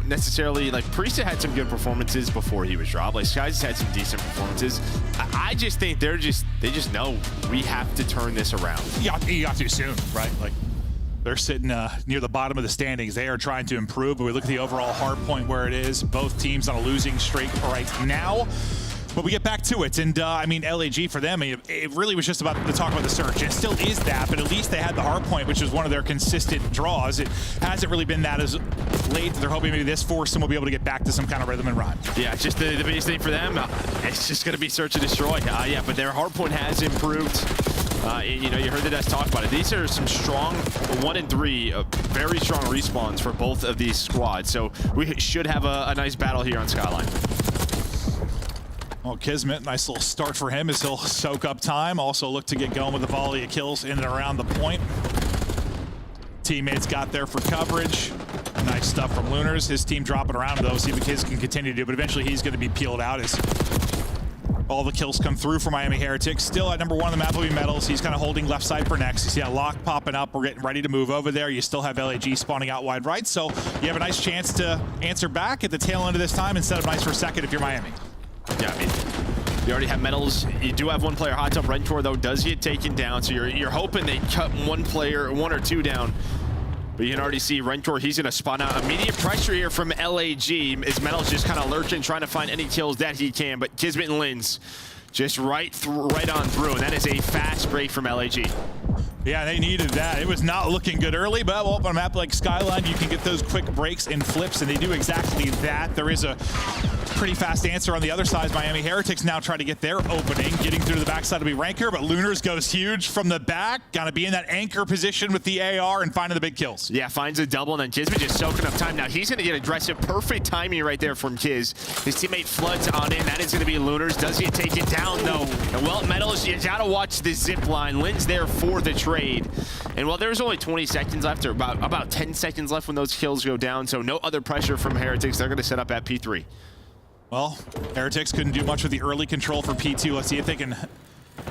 necessarily, like, Priest had some good performances before he was dropped. Like, Skies had some decent performances. I just think they just know we have to turn this around. You got to soon, right? Like, they're sitting near the bottom of the standings. They are trying to improve, but we look at the overall hard point where it is. Both teams on a losing streak right now. But we get back to it, and I mean, LAG for them, it really was just about the talk about the surge. It still is that, but at least they had the hard point, which is one of their consistent draws. It hasn't really been that as late that they're hoping maybe this force them will be able to get back to some kind of rhythm and rhyme. Yeah, it's just the biggest thing for them. It's just going to be search and destroy. Yeah, but their hard point has improved. You know, you heard the devs talk about it. These are some strong 1 and 3, very strong respawns for both of these squads. So we should have a nice battle here on Skyline. Well, Kismet, nice little start for him as he'll soak up time. Also look to get going with a volley of kills in and around the point. Teammates got there for coverage. Nice stuff from Lunars. His team dropping around though, see what Kiz can continue to do, but eventually he's going to be peeled out as all the kills come through for Miami Heretics. Still at number 1 on the map will be Metals. He's kind of holding left side for next. You see that lock popping up. We're getting ready to move over there. You still have LAG spawning out wide right, so you have a nice chance to answer back at the tail end of this time and set up nice for a second if you're Miami. Yeah, I mean, you already have Metals. You do have one player hot up. Rentor, though, does get taken down, so you're hoping they cut one or two down. But you can already see Rentor, he's going to spawn out. Immediate pressure here from LAG as Metals just kind of lurching, trying to find any kills that he can. But Kismet and Lins just right on through, and that is a fast break from LAG. Yeah, they needed that. It was not looking good early, but well, on a map like Skyline, you can get those quick breaks and flips, and they do exactly that. There is a pretty fast answer on the other side. Miami Heretics now try to get their opening. Getting through to the backside will be Ranker, but Lunars goes huge from the back. Gotta be in that anchor position with the AR and finding the big kills. Yeah, finds a double, and then Kismet just soaking up time. Now he's gonna get aggressive. Perfect timing right there from Kiz. His teammate floods on in. That is gonna be Lunars. Does he take it down though? And well, Metals, you gotta watch the zip line. Lynn's there for the trade. And well, there's only 20 seconds left, or about 10 seconds left when those kills go down, so no other pressure from Heretics. They're gonna set up at P3. Well, Heretics couldn't do much with the early control for P2. Let's see if they can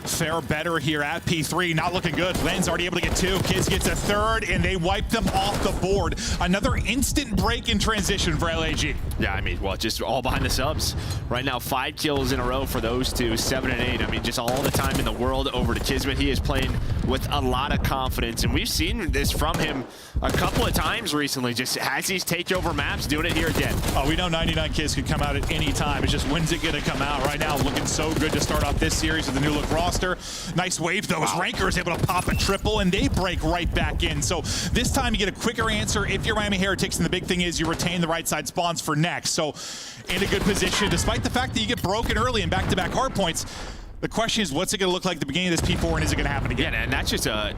fare better here at P3. Not looking good. Len's already able to get 2. Kids gets a 3rd, and they wipe them off the board. Another instant break in transition for LAG. Yeah, I mean, well, just all behind the subs. Right now, 5 kills in a row for those two, 7 and 8. I mean, just all the time in the world over to Kismet. He is playing with a lot of confidence, and we've seen this from him a couple of times recently. Just has these takeover maps, doing it here again. Oh, we know 99 Kids could come out at any time. It's just when's it gonna come out? Right now, looking so good to start off this series with the new look roster. Nice wave though, as Ranker is able to pop a triple, and they break right back in. So this time you get a quicker answer if you're Miami Heretics, and the big thing is you retain the right side spawns for next. So in a good position, despite the fact that you get broken early in back-to-back hard points. The question is, what's it going to look like at the beginning of this P4, and is it going to happen again? Yeah, and that's just a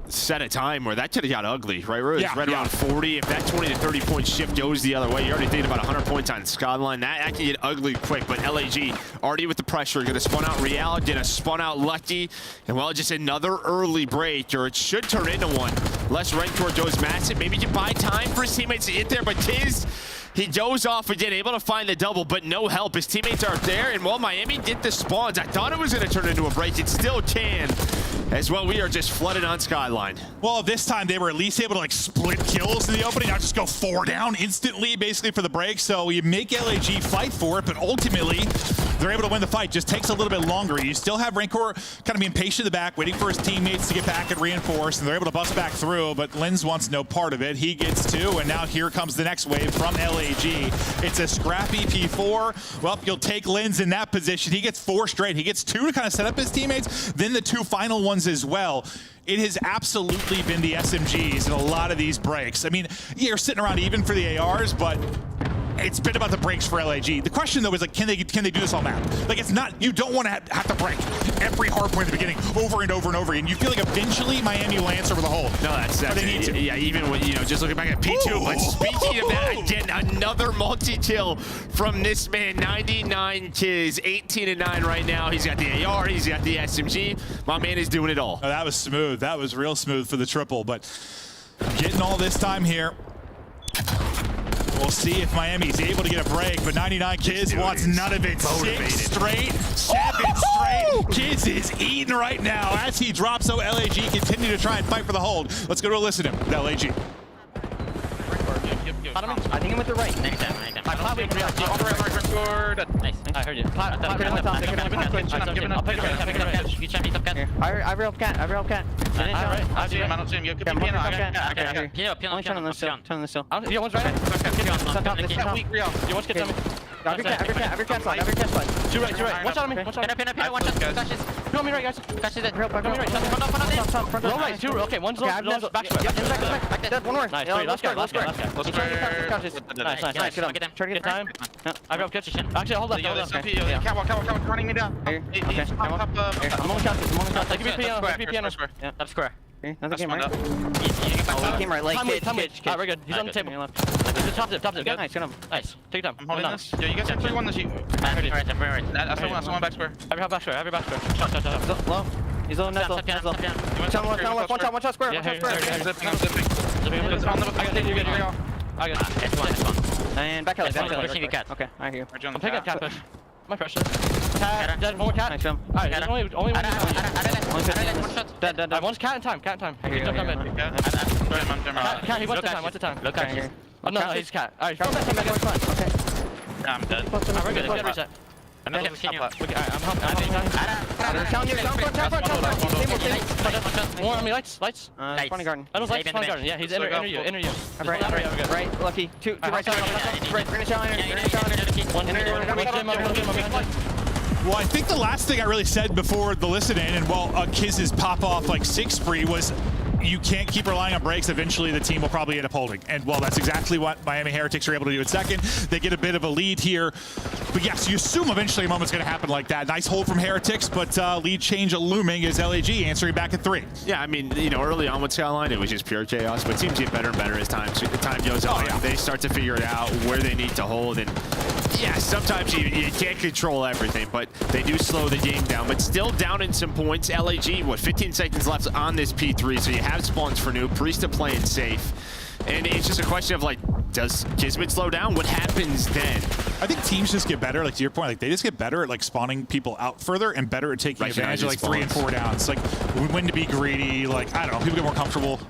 set of time where that could have got ugly, right? Where it's right around 40. If that 20 to 30 point shift goes the other way, you're already thinking about 100 points on Skyline. That can get ugly quick, but LAG already with the pressure, going to spawn out Real, going to spawn out Lucky, and well, just another early break, or it should turn into one. Less Rentor goes massive. Maybe you can buy time for his teammates to get there, but Kiz, he goes off again, able to find the double, but no help. His teammates aren't there, and while Miami did the spawns, I thought it was going to turn into a break. It still can, as well. We are just flooded on Skyline. Well, this time they were at least able to like split kills in the opening, not just go 4 down instantly, basically, for the break. So you make LAG fight for it, but ultimately they're able to win the fight. Just takes a little bit longer. You still have Rancor kind of being patient in the back, waiting for his teammates to get back and reinforce, and they're able to bust back through, but Lins wants no part of it. He gets 2, and now here comes the next wave from LAG. It's a scrappy P4. Well, you'll take Lins in that position. He gets 4 straight. He gets 2 to kind of set up his teammates, then the 2 final ones as well. It has absolutely been the SMGs in a lot of these breaks. I mean, you're sitting around even for the ARs, but it's been about the breaks for LAG. The question though is like, can they do this all map? Like, it's not, you don't want to have to break every hard point at the beginning over and over and over again. You feel like eventually Miami will answer with a hold. No, that's they need to. Yeah, even when, you know, just looking back at P2. But speaking of that, again, another multi-kill from this man. 99 kills, 18 and 9 right now. He's got the AR, he's got the SMG. My man is doing it all. Oh, that was smooth. That was real smooth for the triple, but getting all this time here. We'll see if Miami's able to get a break, but 99 Kids wants none of it. Motivated. 6 straight, 7 straight. Kids is eating right now as he drops, so LAG continue to try and fight for the hold. Let's go to a listen to him with LAG. Give. Bottom me. I think I'm with the right. Next time. I probably Nice. I heard you. I'll pick it up. You check me top cat. I real cat. I don't see him. You could be piano. Okay. Piano. Turn on this still. Turn on this still. Yeah, one's right. Weak real. You want to get them? Every cat slide. Two right. One shot on me. One shot. One shot. Flashes. Two on me right, guys. Flashes it. Go me right. Front on. Low right. Two. Okay. One's low. Back. Back. One more. Nice. Last guy. Nice. Try to get time. I got catch. Actually, hold up. Catwalk, running me down. I'm on couches. Give me piano. Yeah, that's square. Another game, right? Oh, He came right, like Alright, we're good. He's on the table. Top zip. Nice, get him. Nice. Take your time. I'm holding this. Yeah, you guys can 3-1 this. I heard it. That's someone back square. Every back square. Shot. Low. He's on net. One shot square. Yeah, I'm zipping. I got it. It's one. And back out. Pushing the cat. Okay, I hear you. I'm taking a cat push. My pressure. Cat. Dead. One more cat. Nice film. Alright, there's only one. One shot. Dead. One's cat in time. Cat, I hear you. he wants the time. Look at you. Oh, no, he's cat. Alright, Okay. I'm dead. we're good. Let's get reset. I'm helping. More on me, lights. Funny garden. I don't like funny garden. Yeah, he's inner you. Right, lucky. Two right side. Right, finish on it. One gym. Well, I think the last thing I really said before the listen in, and Kiz's pop-off like 6 spree was you can't keep relying on breaks. Eventually, the team will probably end up holding. And, well, that's exactly what Miami Heretics are able to do in second. They get a bit of a lead here. But, yes, you assume eventually a moment's going to happen like that. Nice hold from Heretics, but lead change looming as LAG answering back at 3. Yeah, I mean, early on with Skyline, it was just pure chaos, but teams get better and better as time goes on. Yeah. They start to figure it out where they need to hold. And, yeah, sometimes you can't control everything, but they do slow the game down. But still down in some points. LAG, 15 seconds left on this P3, so you have spawns for new. Priesta playing safe. And it's just a question of, does Kismet slow down? What happens then? I think teams just get better, to your point, they just get better at spawning people out further and better at taking advantage of 3 and 4 downs. When to be greedy, I don't know, people get more comfortable.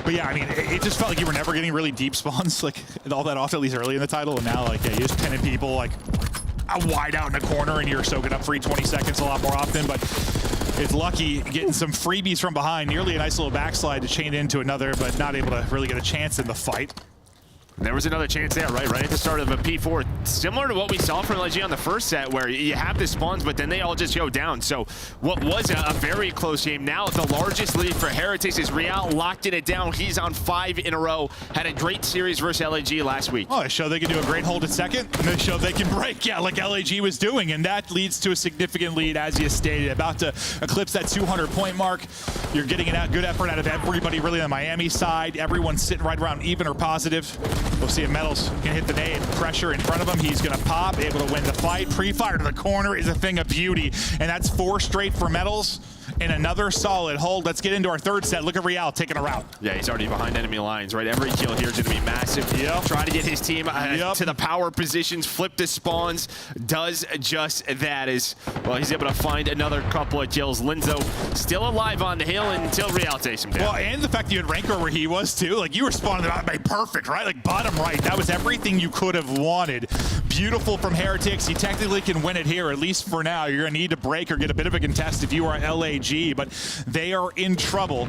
But yeah, I mean, it just felt like you were never getting really deep spawns, all that often, at least early in the title. And now, you just pinning people, wide out in a corner, and you're soaking up free 20 seconds a lot more often. But it's lucky getting some freebies from behind, nearly a nice little backslide to chain into another, but not able to really get a chance in the fight. There was another chance there, right at the start of a P4. Similar to what we saw from LG on the first set, where you have the spawns, but then they all just go down. So what was a very close game. Now the largest lead for Heretics is Real locking it down. He's on 5 in a row. Had a great series versus LAG last week. Oh, they show they can do a great hold at second, and they show they can break, like LAG was doing, and that leads to a significant lead, as you stated. About to eclipse that 200-point mark. You're getting a good effort out of everybody really on the Miami side. Everyone's sitting right around even or positive. We'll see if Metals can hit the nade. Pressure in front of him. He's going to pop, able to win the fight. Pre-fire to the corner is a thing of beauty. And that's 4 straight for Metals. And another solid hold. Let's get into our third set. Look at Real taking a route. Yeah, he's already behind enemy lines, right? Every kill here is going to be massive. Yep. Try to get his team to the power positions, flip the spawns. Does just that. He's able to find another couple of kills. Linzo still alive on the hill until Real takes him down. Well, and the fact that you had Rancor where he was too. You were spawning them out by perfect, right? Bottom right. That was everything you could have wanted. Beautiful from Heretics. He technically can win it here, at least for now. You're going to need to break or get a bit of a contest if you are LAG, but they are in trouble.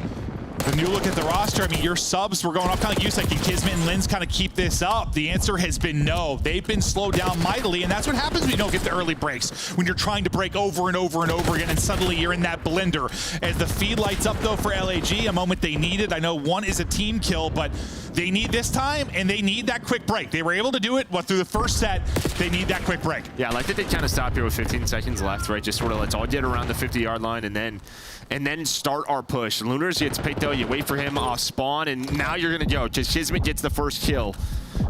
When you look at the roster, I mean, your subs were going off kind of like you said. Can Kismet and Linz kind of keep this up? The answer has been no. They've been slowed down mightily, and that's what happens when you don't get the early breaks. When you're trying to break over and over and over again, and suddenly you're in that blender. As the feed lights up, though, for LAG, a moment they needed. I know one is a team kill, but they need this time, and they need that quick break. They were able to do it, through the first set. They need that quick break. Yeah, I like that they kind of stop here with 15 seconds left, right? Just sort of let's all get around the 50-yard line, and then start our push. Lunars gets picked out. You wait for him off spawn, and now you're going to go. Just Kismet gets the first kill.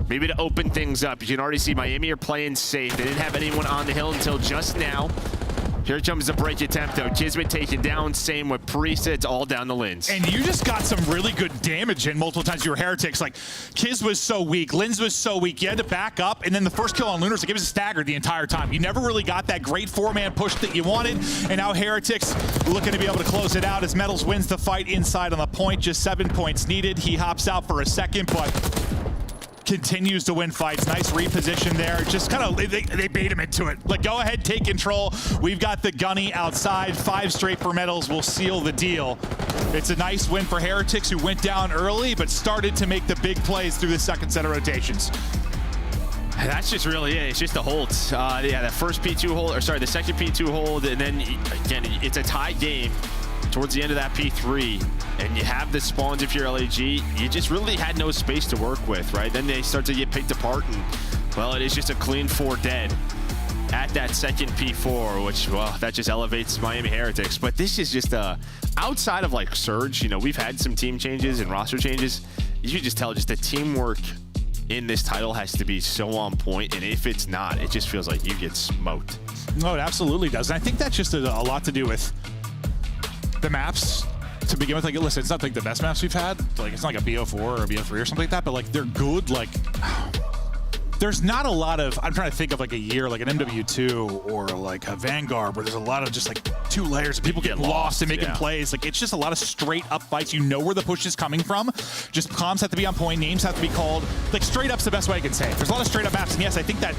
Maybe to open things up. You can already see Miami are playing safe. They didn't have anyone on the hill until just now. Here comes the break attempt, though. Kismet taken down. Same with Priest. It's all down the Linz. And you just got some really good damage in multiple times. You were Heretics. Kiz was so weak. Linz was so weak. You had to back up. And then the first kill on Lunars, it was a stagger the entire time. You never really got that great 4-man push that you wanted. And now Heretics looking to be able to close it out as Metals wins the fight inside on the point. Just 7 points needed. He hops out for a second, but continues to win fights. Nice reposition there. Just kind of, they bait him into it. Like, go ahead, take control. We've got the gunny outside. 5 straight per medals will seal the deal. It's a nice win for Heretics, who went down early, but started to make the big plays through the second set of rotations. That's just really it. It's just the holds. Yeah, that first P2 hold, or sorry, the second P2 hold, and then again, it's a tie game towards the end of that P3, and you have the spawns if you're LAG. You just really had no space to work with, right? Then they start to get picked apart, and well, it is just a clean 4 dead at that second P4, which, well, that just elevates Miami Heretics. But this is just outside of like Surge, you know, we've had some team changes and roster changes. You can just tell just the teamwork in this title has to be so on point, and if it's not, it just feels like you get smoked. No, it absolutely does. And I think that's just a lot to do with the maps to begin with. Like, listen, it's not like the best maps we've had. Like, it's not like a BO4 or a BO3 or something like that, but like, they're good. Like, there's not a lot of, I'm trying to think of like a year, like an MW2 or like a Vanguard, where there's a lot of just like 2 layers of people getting lost and making plays. Like, it's just a lot of straight up fights. You know where the push is coming from. Just comms have to be on point, names have to be called. Like, straight up's the best way I can say it. There's a lot of straight up maps, and yes, I think that,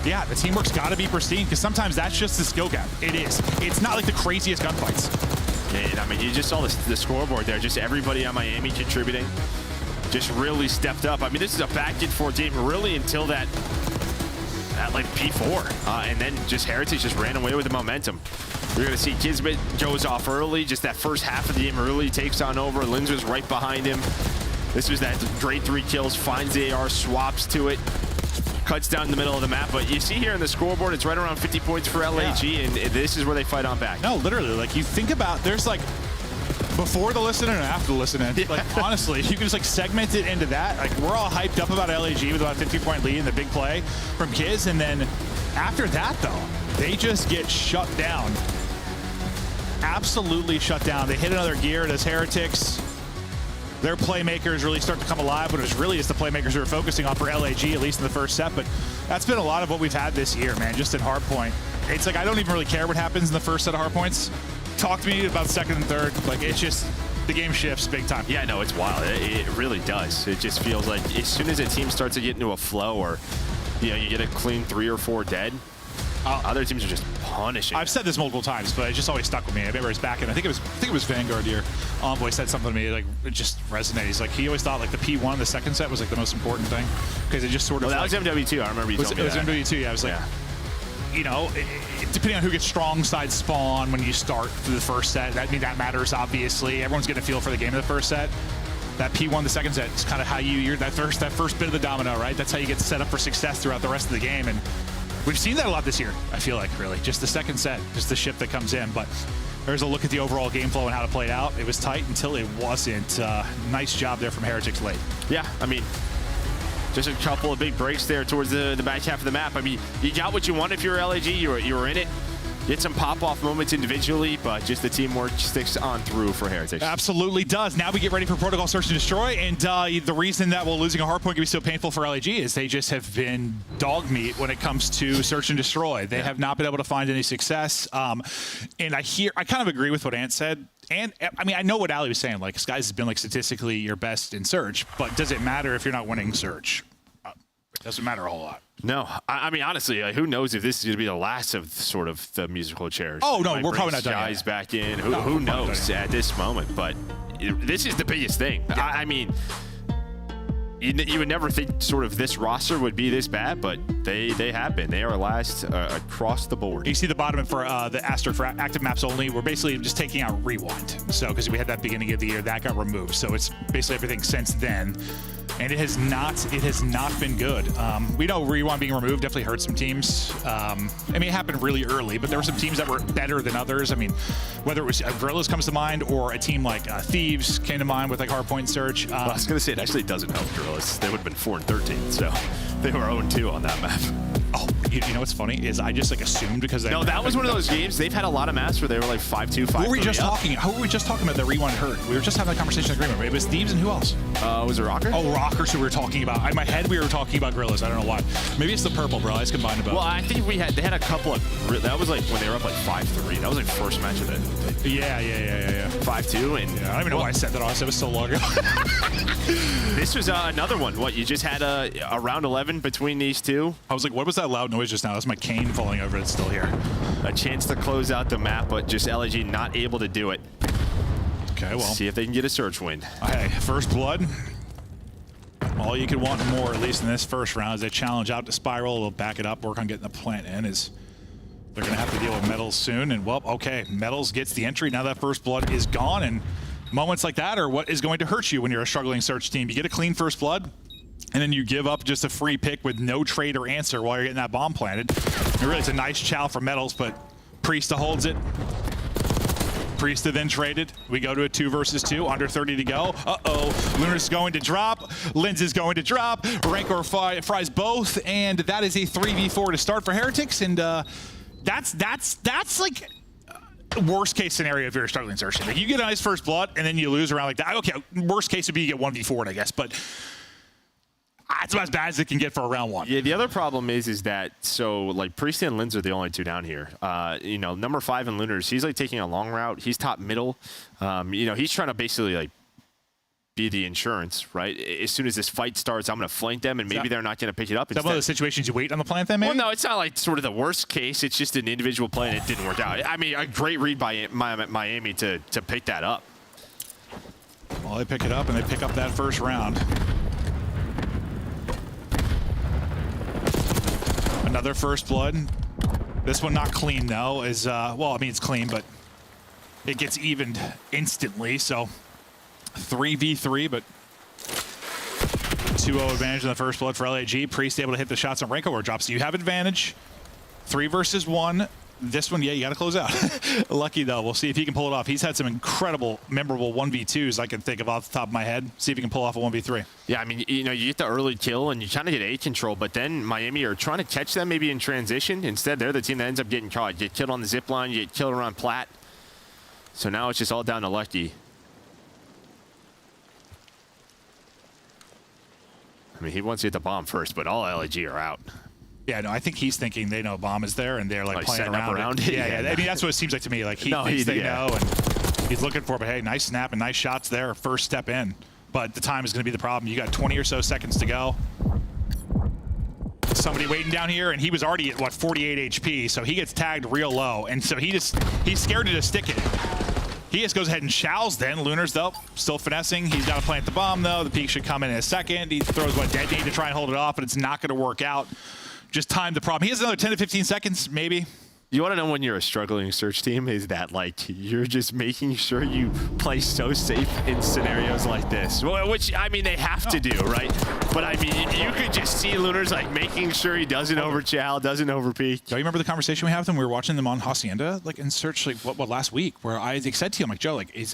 yeah, the teamwork's got to be pristine, because sometimes that's just the skill gap. It is. It's not like the craziest gunfights. Yeah, I mean, you just saw the scoreboard there. Just everybody on Miami contributing. Just really stepped up. I mean, this is a back and forth game really until that like P4. And then just Heritage just ran away with the momentum. We're going to see Kismet goes off early. Just that first half of the game really takes on over. Lindsay's right behind him. This was that great 3 kills, finds the AR, swaps to it, cuts down the middle of the map. But you see here in the scoreboard, it's right around 50 points for LAG, and this is where they fight on back. No, literally, like, you think about, there's like, before the listen and after the listen in. Like, honestly, you can just like segment it into that. Like, we're all hyped up about LAG with about a 50-point lead and the big play from Kiz, and then after that, though, they just get shut down. Absolutely shut down. They hit another gear. Does Heretics, their playmakers really start to come alive, but it was really just the playmakers who were focusing on for LAG, at least in the first set. But that's been a lot of what we've had this year, man, just in hardpoint. It's like, I don't even really care what happens in the first set of hardpoints. Talk to me about second and third. Like, it's just, the game shifts big time. Yeah, no, it's wild. It really does. It just feels like as soon as a team starts to get into a flow, or, you know, you get a clean 3 or 4 dead, other teams are just punishing. I've said this multiple times, but it just always stuck with me. I remember it's back in, I think it was Vanguard year. Envoy said something to me, like, it just resonated. He's like, he always thought like the P1, the second set, was like the most important thing, because it just sort of. Well, that like, was MW2. I remember you told me that. It was MW2. Yeah, I was like. Yeah. You know, depending on who gets strong side spawn when you start through the first set, that matters, obviously. Everyone's getting a feel for the game in the first set. That P1, the second set, is kind of how you're that first bit of the domino, right? That's how you get set up for success throughout the rest of the game. And we've seen that a lot this year, I feel like, really. Just the second set, just the shift that comes in. But there's a look at the overall game flow and how to play it out. It was tight until it wasn't. Nice job there from Heretics late. Yeah, I mean, just a couple of big breaks there towards the back half of the map. I mean, you got what you want if you're LAG. You were in it. You had some pop-off moments individually, but just the teamwork sticks on through for Heritage. Absolutely does. Now we get ready for Protocol Search and Destroy, and the reason that losing a hardpoint can be so painful for LAG is they just have been dog meat when it comes to Search and Destroy. They have not been able to find any success. And I kind of agree with what Ant said. And I mean, I know what Ali was saying. Like, Skies has been like statistically your best in Search, but does it matter if you're not winning Search? It doesn't matter a whole lot. No, I mean, honestly, who knows if this is going to be the last of sort of the musical chairs. Oh, no, we're probably not done Skies back in. Who knows at this moment? But this is the biggest thing. Yeah. I mean, you would never think sort of this roster would be this bad, but they have been. They are last across the board. You see the bottom for the asterisk for active maps only. We're basically just taking out Rewind. So, because we had that beginning of the year, that got removed. So it's basically everything since then. And it has not been good. We know Rewind being removed definitely hurt some teams. I mean, it happened really early, but there were some teams that were better than others. I mean, whether it was Gorillas comes to mind, or a team like Thieves came to mind with like Hardpoint Search. Well, I was going to say, it actually doesn't help Gorillas. They would have been 4-13, so. They were 0-2 on that map. Oh, you know what's funny is I just like assumed because No, that was one of those games. They've had a lot of maps where they were like 5-2, 5-3. Who were we just talking? Who were we just talking about that Rewind hurt? We were just having that conversation in agreement. It was Thieves and who else? Was it Rocker? Oh, Rockers who we were talking about. In my head, we were talking about Gorillas. I don't know why. Maybe it's the purple, bro. I just combined them both. Well, I think they had a couple of. That was like when they were up like 5-3. That was like first match of it. Yeah. 5-2 and. Yeah, I don't even know why I said that. Honestly, it was so long ago. This was another one. What, you just had a round 11 between these two? I was like, what was that loud noise just now? That's my cane falling over. It's still here. A chance to close out the map, but just LAG not able to do it. Okay, well. See if they can get a search win. Hey, first blood. All you could want more, at least in this first round, is they challenge out to Spiral. They'll back it up, work on getting the plant in. They're going to have to deal with Metals soon. And, well, okay, Metals gets the entry. Now that first blood is gone. And moments like that are what is going to hurt you when you're a struggling search team. You get a clean first blood, and then you give up just a free pick with no trade or answer while you're getting that bomb planted. And really, it's a nice chow for Metals, but Priesta holds it. Priesta then traded. We go to a 2 versus 2, under 30 to go. Uh-oh, Lunar's going to drop. Linz is going to drop. Rancor fries both, and that is a 3v4 to start for Heretics, and that's like worst case scenario if you're a struggling search team. Like, you get a nice first blood, and then you lose around like that. Okay, worst case would be you get 1v4'd, I guess, but it's about as bad as it can get for a round 1. Yeah, the other problem is that, so, like, Priest and Linz are the only two down here. You know, number 5 in Lunars, he's, like, taking a long route. He's top middle. You know, he's trying to basically, like, be the insurance, right? As soon as this fight starts, I'm going to flank them, and maybe they're not going to pick it up. Is that one of those situations you wait on the plant then, maybe? Well, no, it's not, like, sort of the worst case. It's just an individual play, and it didn't work out. I mean, a great read by Miami to pick that up. Well, they pick it up, and they pick up that first round. Another first blood. This one not clean though. Well, I mean it's clean, but it gets evened instantly. So 3v3, but 2-0 advantage in the first blood for LAG. Priest able to hit the shots on Rancor drops. So you have advantage. 3 versus 1. This one, yeah, you got to close out. Lucky, though. We'll see if he can pull it off. He's had some incredible, memorable 1v2s I can think of off the top of my head. See if he can pull off a 1v3. Yeah, I mean, you know, you get the early kill and you kind of get A control, but then Miami are trying to catch them maybe in transition. Instead, they're the team that ends up getting caught. You get killed on the zip line, you get killed around Platt. So now it's just all down to Lucky. I mean, he wants to hit the bomb first, but all LAG are out. Yeah, no, I think he's thinking they know a bomb is there and they're like playing around it. Yeah. I mean, that's what it seems like to me. Like he thinks they know and he's looking for it. But hey, nice snap and nice shots there. First step in. But the time is going to be the problem. You got 20 or so seconds to go. Somebody waiting down here, and he was already at, what, 48 HP, so he gets tagged real low. And so he's scared to just stick it. He just goes ahead and chows then. Lunars, though, still finessing. He's got to plant the bomb, though. The peak should come in a second. He throws what, detonate to try and hold it off, but it's not going to work out. Just time the problem. He has another 10 to 15 seconds, maybe. You want to know when you're a struggling search team is that, like, you're just making sure you play so safe in scenarios like this. Which, I mean, they have to do, right? But, I mean, you could just see Lunars, like, making sure he doesn't overchow, doesn't overpeak. Do you remember the conversation we had with them? We were watching them on Hacienda, like, in search, like, what last week, where I said to him, like, Joe, like, do you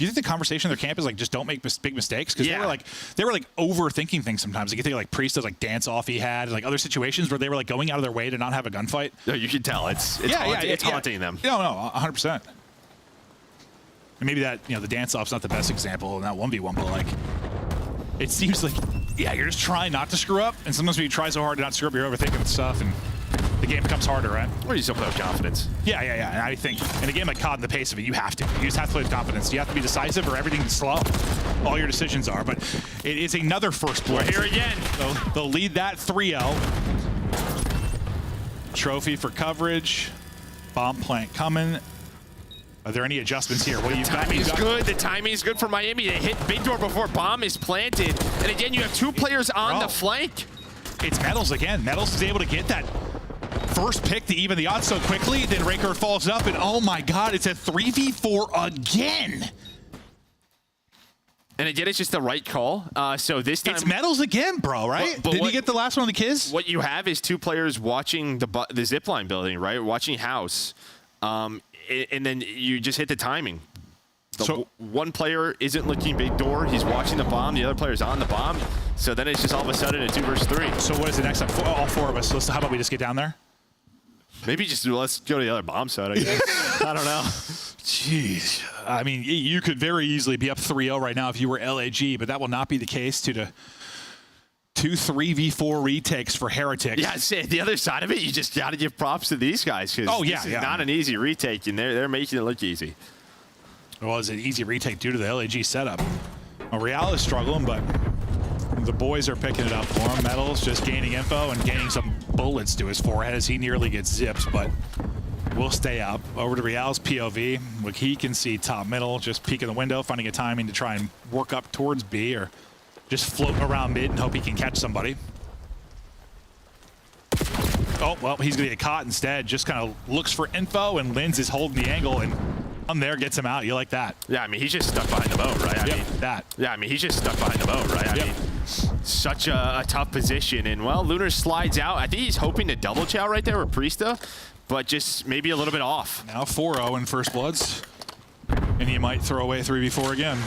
think the conversation in their camp is, like, just don't make big mistakes? Because they were overthinking things sometimes. Like, you think, like, Priest's, like, dance-off he had, like, other situations where they were, like, going out of their way to not have a gunfight. No, you can tell. It's haunting them. No, 100%. And maybe that, the dance-off's not the best example in that 1v1, but, like, it seems like, you're just trying not to screw up, and sometimes when you try so hard to not screw up, you're overthinking stuff, and the game becomes harder, right? Or you still play with confidence. Yeah. And I think in a game like COD, in the pace of it, you have to. You just have to play with confidence. You have to be decisive, or everything's slow. All your decisions are. But it is another first blood. We're here again. They'll lead that 3-0. Trophy for coverage. Bomb plant coming. Are there any adjustments here? What do you got? The timing is good. The timing is good for Miami. They hit big door before bomb is planted. And again, you have 2 players on the flank. It's Metals again. Metals is able to get that first pick to even the odds so quickly. Then Rancor falls up, and oh my god, it's a 3v4 again. And again, it's just the right call. So this time... It's Metals again, bro, right? Did he get the last one on the Kiz? What you have is 2 players watching the zipline building, right? Watching house. And then you just hit the timing. one player isn't looking big door. He's watching the bomb. The other player's on the bomb. So then it's just all of a sudden a 2 versus 3. So what is the next step? All 4 of us. How about we just get down there? Maybe just let's go to the other bomb side, I guess. I don't know. Jeez. I mean, you could very easily be up 3-0 right now if you were LAG, but that will not be the case due to 2 3v4 retakes for Heretics. Yeah, say the other side of it, you just got to give props to these guys because this is not an easy retake, and they're making it look easy. Well, it's an easy retake due to the LAG setup. Well, Real is struggling, but the boys are picking it up for him. Metals just gaining info and gaining some bullets to his forehead as he nearly gets zipped, but we'll stay up. Over to Real's POV. Look, he can see top middle, just peek in the window, finding a timing to try and work up towards B or just float around mid and hope he can catch somebody. Oh, well, he's going to get caught instead. Just kind of looks for info, and Linz is holding the angle, and on there gets him out. You like that? Yeah, I mean, he's just stuck behind the boat, right? I mean, he's just stuck behind the boat, right? I mean, such a tough position. And, well, Lunar slides out. I think he's hoping to double chow right there with Priesta, but just maybe a little bit off. Now 4-0 in First Bloods, and he might throw away 3v4 again.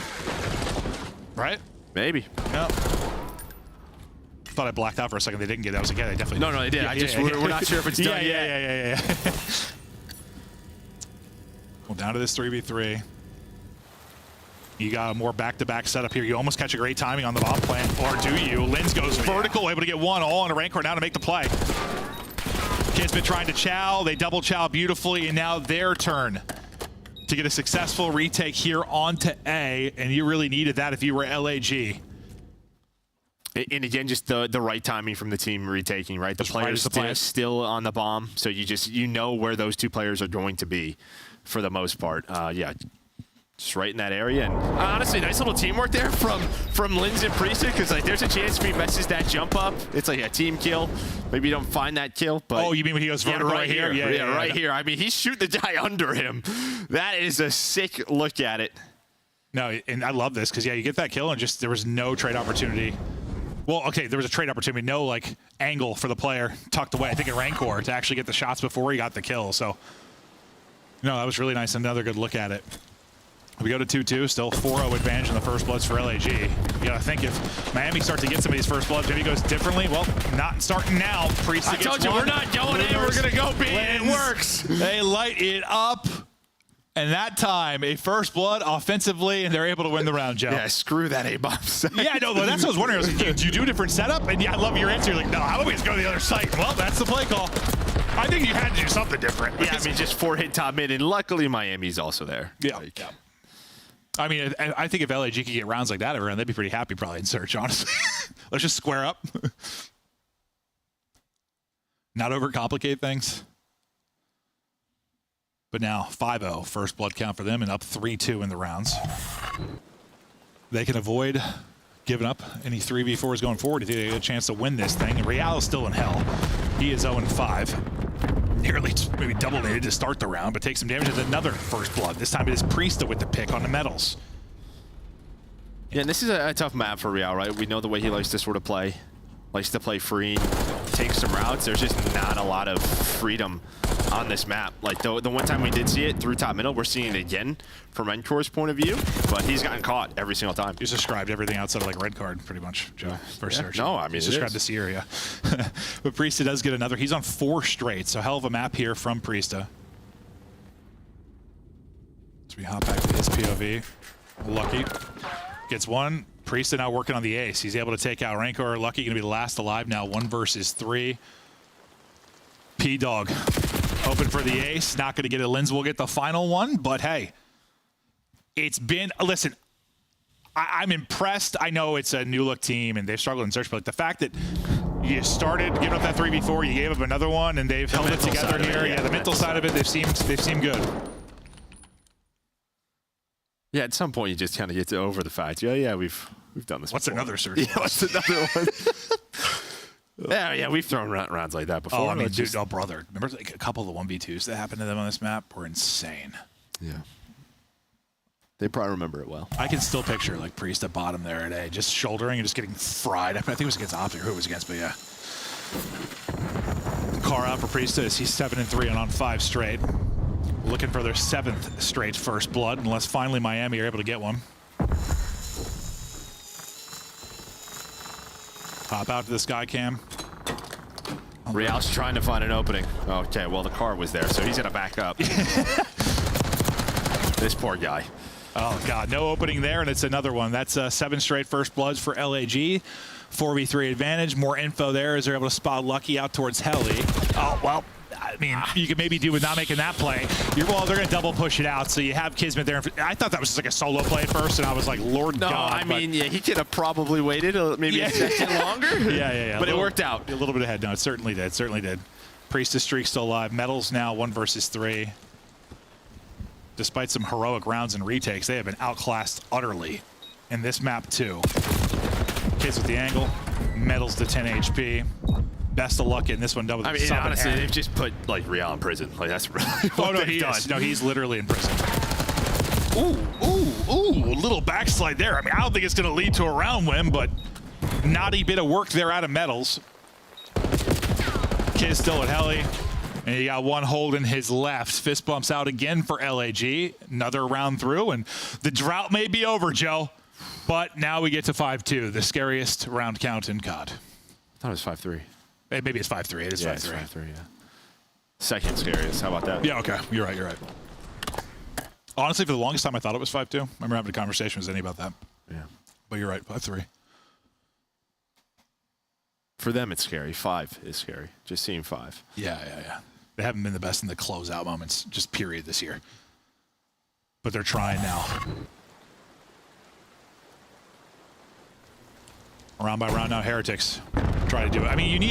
Right? Maybe. Yep. Thought I blacked out for a second. They didn't get that. I was like, yeah, they definitely No, they did. Yeah, we're not sure if it's done yet. Yeah. Well, down to this 3v3. You got a more back-to-back setup here. You almost catch a great timing on the bomb plant, or do you? Linz goes vertical, able to get one all on a Rancor now to make the play. Kid's been trying to chow. They double chow beautifully, and now their turn to get a successful retake here onto A, and you really needed that if you were LAG. And again, just the right timing from the team retaking, right? The players still on the bomb, so you know where those 2 players are going to be for the most part. Yeah, just right in that area. And honestly, nice little teamwork there from Linz and Priesta, because like there's a chance if he messes that jump up, it's like a team kill. Maybe you don't find that kill, but you mean when he goes vertical right here? Yeah, right here. I mean, he's shooting the guy under him. That is a sick look at it. No, and I love this because you get that kill and just there was no trade opportunity. Well, okay, there was a trade opportunity, no like angle for the player tucked away. I think at Rancor to actually get the shots before he got the kill. So, no, that was really nice. Another good look at it. We go to 2-2, still 4-0 advantage in the First Bloods for LAG. You gotta think if Miami starts to get some of these First Bloods, maybe it goes differently. Well, not starting now. Priest I told you, we're not going in, we're gonna go B, and it works. They light it up. And that time, a First Blood offensively, and they're able to win the round, Joe. Yeah, screw that A-bomb. Yeah, no, but that's what I was wondering. I was like, do you do a different setup? And yeah, I love your answer. You're like, no, how about we just go to the other site? Well, that's the play call. I think you had to do something different. Yeah, I mean, just 4-hit top mid, and luckily Miami's also there. Yeah. I mean, I think if LAG could get rounds like that around, they'd be pretty happy probably in search, honestly. Let's just square up. Not overcomplicate things. But now 5-0, First Blood count for them, and up 3-2 in the rounds. They can avoid giving up any 3v4s going forward if they get a chance to win this thing. And Real is still in hell. He is 0-5. Nearly maybe doublenated to start the round, but takes some damage with another First Blood. This time it is Priesta with the pick on the metals. Yeah, and this is a tough map for Real, right? We know the way he likes to sort of play. Likes to play free, take some routes. There's just not a lot of freedom on this map. Like the one time we did see it through top middle, we're seeing it again from Renkor's point of view, but he's gotten caught every single time. He's described everything outside of like red card pretty much, Joe, for search. No, I mean, he's described this area. But Priesta does get another. He's on 4 straight, so hell of a map here from Priesta. So we hop back to his POV. Lucky gets one. Priesta now working on the ace. He's able to take out Rancor. Lucky going to be the last alive now, 1 versus 3. P-Dog open for the ace. Not going to get it. Linz will get the final one, but hey, it's been, listen, I'm impressed. I know it's a new look team and they've struggled in search, but like the fact that you started giving up that 3v4, you gave up another one, and they've held it together here. Yeah, the mental side of it, they've seemed good. Yeah, at some point you just kind of get over the fact. Yeah, we've done this. What's before. another search? Yeah, what's another one? Yeah, we've thrown rounds like that before. Oh, I mean, dude, brother. Remember like a couple of the 1v2s that happened to them on this map were insane. Yeah. They probably remember it well. I can still picture like Priest at bottom there today, just shouldering and just getting fried. I think it was against Optic, who it was against, but yeah. Car out for Priest as he's 7-3 and on 5 straight. looking for their 7th straight first blood, unless finally Miami are able to get one. Pop out to the sky cam. Real's trying to find an opening. Okay, well, the car was there, so he's going to back up. This poor guy. Oh, God, no opening there, and it's another one. That's 7 straight first bloods for LAG. 4v3 advantage. More info there as they're able to spot Lucky out towards Heli. Oh, well, I mean, you could maybe do with not making that play. Well, they're going to double push it out, so you have Kismet there. I thought that was just like a solo play at first, and I was like, Lord No, God. I mean, yeah, he could have probably waited maybe a second longer. Yeah. But it worked out. A little bit ahead. No, it certainly did. Priestess streak still alive. Metals now 1 versus 3. Despite some heroic rounds and retakes, they have been outclassed utterly in this map too. Kids with the angle. Metals to 10 HP. Best of luck in this one. Double. I mean, honestly, they've just put like Real in prison. Like that's really what they've done. No, he's literally in prison. Ooh, a little backslide there. I mean, I don't think it's going to lead to a round win, but naughty bit of work there out of Metals. Kid still at Heli. And he got one hold in his left. Fist bumps out again for LAG. Another round through, and the drought may be over, Joe. But now we get to 5-2, the scariest round count in COD. I thought it was 5-3. Maybe it's 5-3. It is 5-3. It's 5-3, yeah. Second scariest. How about that? Yeah, okay. You're right. Honestly, for the longest time, I thought it was 5-2. I remember having a conversation with Zenny about that. Yeah. But you're right, 5-3. For them, it's scary. 5 is scary. Just seeing 5. Yeah. They haven't been the best in the closeout moments, just period, this year. But they're trying now. Round by round now, Heretics try to do it. I mean,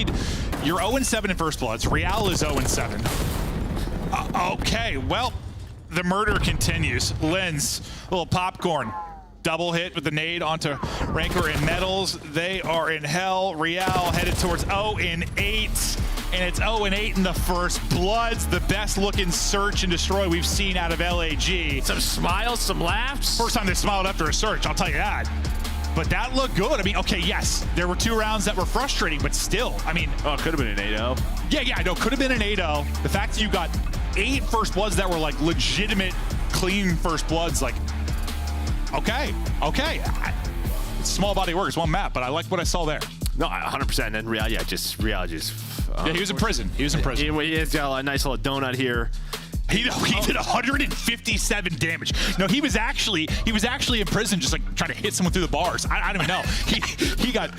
you're 0-7 in first bloods. Real is 0-7. Okay, well, the murder continues. Lens, a little popcorn. Double hit with the nade onto Rancor and Metals. They are in hell. Real headed towards 0-8. And it's 0-8 in the first bloods. The best looking search and destroy we've seen out of LAG. Some smiles, some laughs. First time they smiled after a search, I'll tell you that. But that looked good. I mean, okay, yes, there were 2 rounds that were frustrating, but still, I mean. Oh, it could have been an 8-0. Yeah, no, could have been an 8-0. The fact that you got 8 first bloods that were like legitimate, clean first bloods, like, okay. It's small body work, it's one map, but I liked what I saw there. No, 100%. And then Real just. Yeah, he was in prison. He has got a nice little donut here. He did 157 damage. No, he was actually in prison, just like trying to hit someone through the bars. I don't even know. He got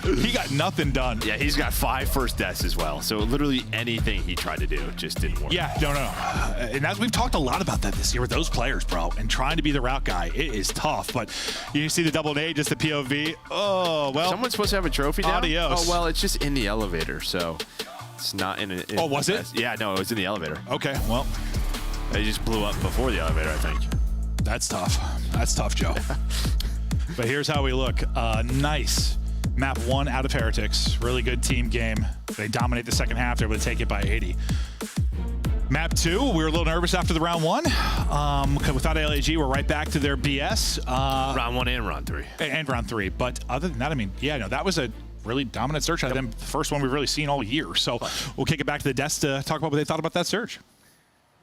nothing done. Yeah, he's got 5 first deaths as well. So literally anything he tried to do just didn't work. Yeah, no. And we've talked a lot about that this year with those players, bro. And trying to be the route guy, it is tough. But you see the double nade, just the POV. Oh well. Someone's supposed to have a trophy now. Adios. Oh well, it's just in the elevator, so it's not in. Oh, was it? Yeah, no, it was in the elevator. Okay, well. They just blew up before the elevator, I think. That's tough. That's tough, Joe. But here's how we look. Nice. Map 1 out of Heretics. Really good team game. They dominate the second half. They're able to take it by 80. Map 2, we were a little nervous after the round 1. Without LAG, we're right back to their BS. Round 1 and round 3. And round 3. But other than that, I mean, yeah, no, that was a really dominant search out of them. The first one we've really seen all year. So we'll kick it back to the desk to talk about what they thought about that search.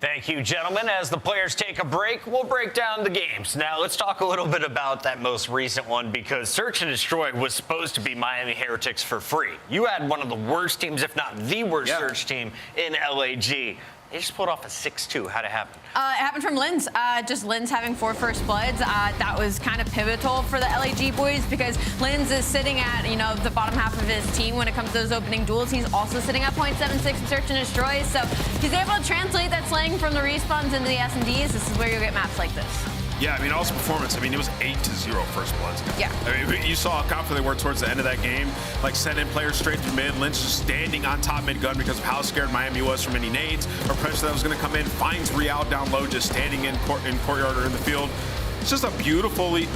Thank you, gentlemen. As the players take a break, we'll break down the games. Now, let's talk a little bit about that most recent one, because Search and Destroy was supposed to be Miami Heretics for free. You had one of the worst teams, if not the worst search team in LAG. They just pulled off a 6-2. How'd it happen? It happened from Linz. Just Linz having 4 first bloods. That was kind of pivotal for the LAG boys, because Linz is sitting at, the bottom half of his team when it comes to those opening duels. He's also sitting at 0.76 in Search and Destroy. So he's able to translate that slang from the respawns into the S&Ds. This is where you'll get maps like this. Yeah, I mean, also performance. I mean, it was 8-0 first bloods. Yeah. I mean, you saw how confident they were towards the end of that game. Like, sending players straight to mid. Lynch just standing on top mid gun because of how scared Miami was from any nades or pressure that was going to come in. Finds Real down low, just standing in courtyard or in the field. It's just a beautifully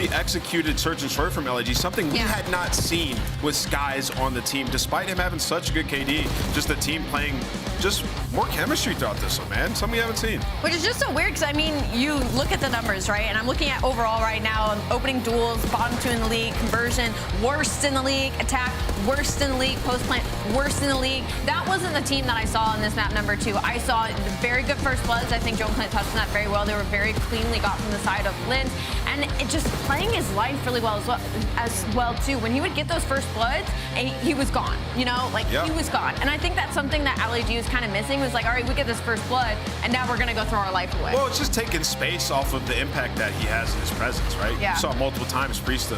executed search and destroy from LAG, something we had not seen with Skies on the team, despite him having such a good KD. Just the team playing just more chemistry throughout this one, man. Something we haven't seen. Which is just so weird, because I mean, you look at the numbers, right? And I'm looking at overall right now, opening duels, bottom 2 in the league, conversion, worst in the league, attack, worst in the league, post plant, worst in the league. That wasn't the team that I saw in this map number 2. I saw very good first bloods. I think Joe and Clint touched on that very well. They were very cleanly got from the side of Lynn, and it just playing his life really well as well too. When he would get those first bloods, he was gone. You know, like he was gone. And I think that's something that LAG was kind of missing. Was like, all right, we get this first blood, and now we're gonna go throw our life away. Well, it's just taking space off of the impact that he has in his presence, right? Yeah. You saw multiple times Priest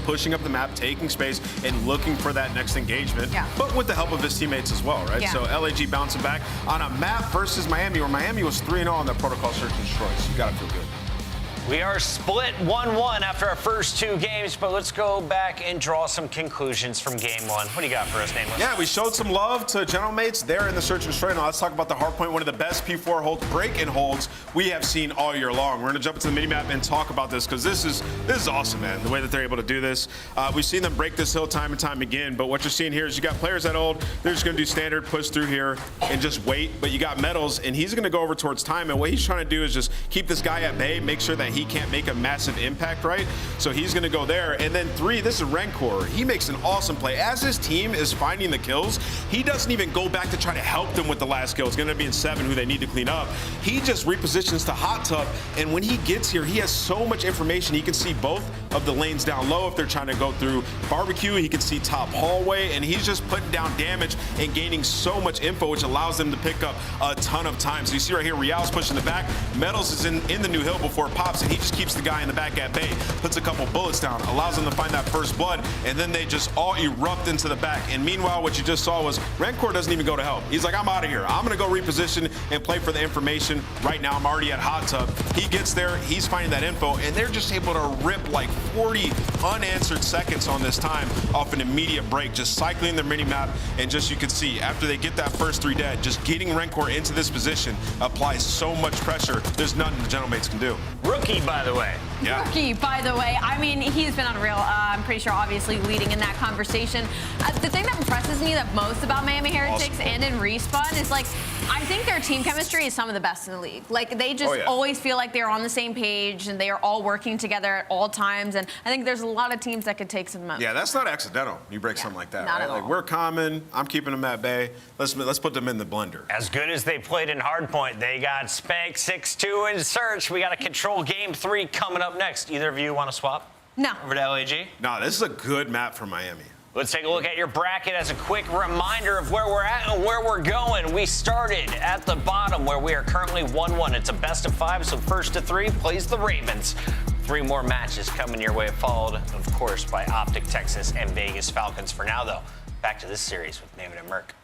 pushing up the map, taking space, and looking for that next engagement, but with the help of his teammates as well, right? So LAG bouncing back on a map versus Miami, where Miami was 3-0 on their protocol search and destroy, so you gotta feel good. We are split 1-1 after our first 2 games, but let's go back and draw some conclusions from game 1. What do you got for us, Nameless? Yeah, we showed some love to General Mates there in the search and destroy. Now let's talk about the hardpoint, one of the best P4 hold break-in holds we have seen all year long. We're gonna jump into the minimap and talk about this, because this is awesome, man, the way that they're able to do this. We've seen them break this hill time and time again, but what you're seeing here is you got players that old, they're just gonna do standard, push through here, and just wait, but you got Metals, and he's gonna go over towards time, and what he's trying to do is just keep this guy at bay, make sure that he can't make a massive impact, right? So he's gonna go there. And then 3, this is Rancor. He makes an awesome play. As his team is finding the kills, he doesn't even go back to try to help them with the last kill. It's gonna be in 7 who they need to clean up. He just repositions to Hot Tub, and when he gets here, he has so much information. He can see both of the lanes down low if they're trying to go through barbecue. He can see top hallway, and he's just putting down damage and gaining so much info, which allows them to pick up a ton of time. So you see right here, Real's pushing the back. Metals is in the new hill before it pops, and he just keeps the guy in the back at bay, puts a couple bullets down, allows them to find that first blood, and then they just all erupt into the back. And meanwhile, what you just saw was Rancor doesn't even go to help. He's like, I'm out of here. I'm gonna go reposition and play for the information. Right now, I'm already at Hot Tub. He gets there, he's finding that info, and they're just able to rip like 40 unanswered seconds on this time off an immediate break, just cycling their mini-map, and just you can see, after they get that first 3 dead, just getting Rancor into this position applies so much pressure, there's nothing the General Mates can do. Rookie, by the way. Rookie, by the way. I mean, he's been unreal. I'm pretty sure, obviously, leading in that conversation. The thing that impresses me the most about Miami Heretics and in Respawn is, like, I think their team chemistry is some of the best in the league. Like, they just always feel like they're on the same page, and they are all working together at all times. And I think there's a lot of teams that could take some. Yeah, that's not accidental. You break something like that, not right? at all. Like, we're common. I'm keeping them at bay. Let's put them in the blender. As good as they played in hardpoint, they got spanked 6-2 in search. We got to control game 3 coming up next. Either of you want to swap? No. Over to LAG? No, this is a good map for Miami. Let's take a look at your bracket as a quick reminder of where we're at and where we're going. We started at the bottom where we are currently 1-1. It's a best of 5, so first to 3 plays the Ravens. 3 more matches coming your way, followed, of course, by Optic Texas and Vegas Falcons. For now, though, back to this series with David and Merc.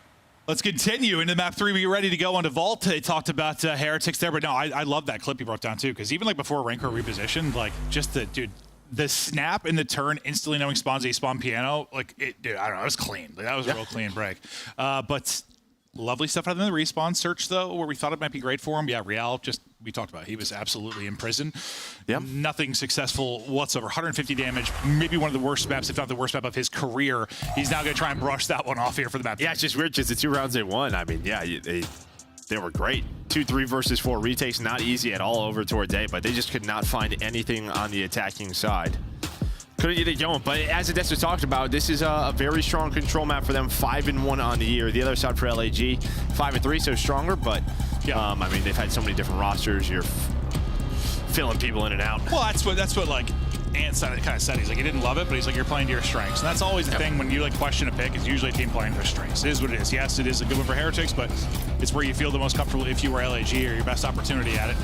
Let's continue into map 3. We get ready to go on to Vault. They talked about Heretics there, but no, I love that clip you broke down too, because even like before Rancor repositioned, like just the snap and the turn, instantly knowing spawns a spawn piano, like dude, I don't know, it was clean. Like, that was a real clean break. But lovely stuff out of the respawn search though, where we thought it might be great for him. Yeah, Real we talked about it. He was absolutely in prison. Yep. Nothing successful whatsoever. 150 damage, maybe one of the worst maps, if not the worst map of his career. He's now going to try and brush that one off here for the map. Yeah, it's just weird, just the 2 rounds they won. I mean, yeah, they were great. 2-3 versus 4 retakes, not easy at all over towards A, but they just could not find anything on the attacking side. Couldn't get it going, but as Odessa talked about, this is a very strong control map for them. 5-1 on the year. The other side for LAG, 5-3, so stronger, but I mean, they've had so many different rosters. You're filling people in and out. Well, that's what like Ant kind of said. He's like, he didn't love it, but he's like, you're playing to your strengths. And that's always the thing when you like question a pick. It's usually a team playing to their strengths. It is what it is. Yes, it is a good one for Heretics, but it's where you feel the most comfortable if you were LAG, or your best opportunity at it.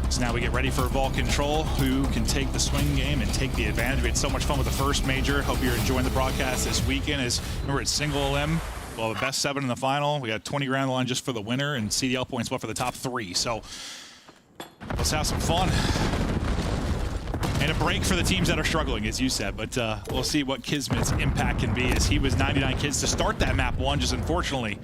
So now we get ready for Vault Control, who can take the swing game and take the advantage. We had so much fun with the first major. Hope you're enjoying the broadcast this weekend. Remember, it's single limb. We'll have a best 7 in the final. We got 20 grand on the line just for the winner, and CDL points for the top 3. So let's have some fun. And a break for the teams that are struggling, as you said. But we'll see what Kismet's impact can be, as he was 99 kills to start that map 1, just unfortunately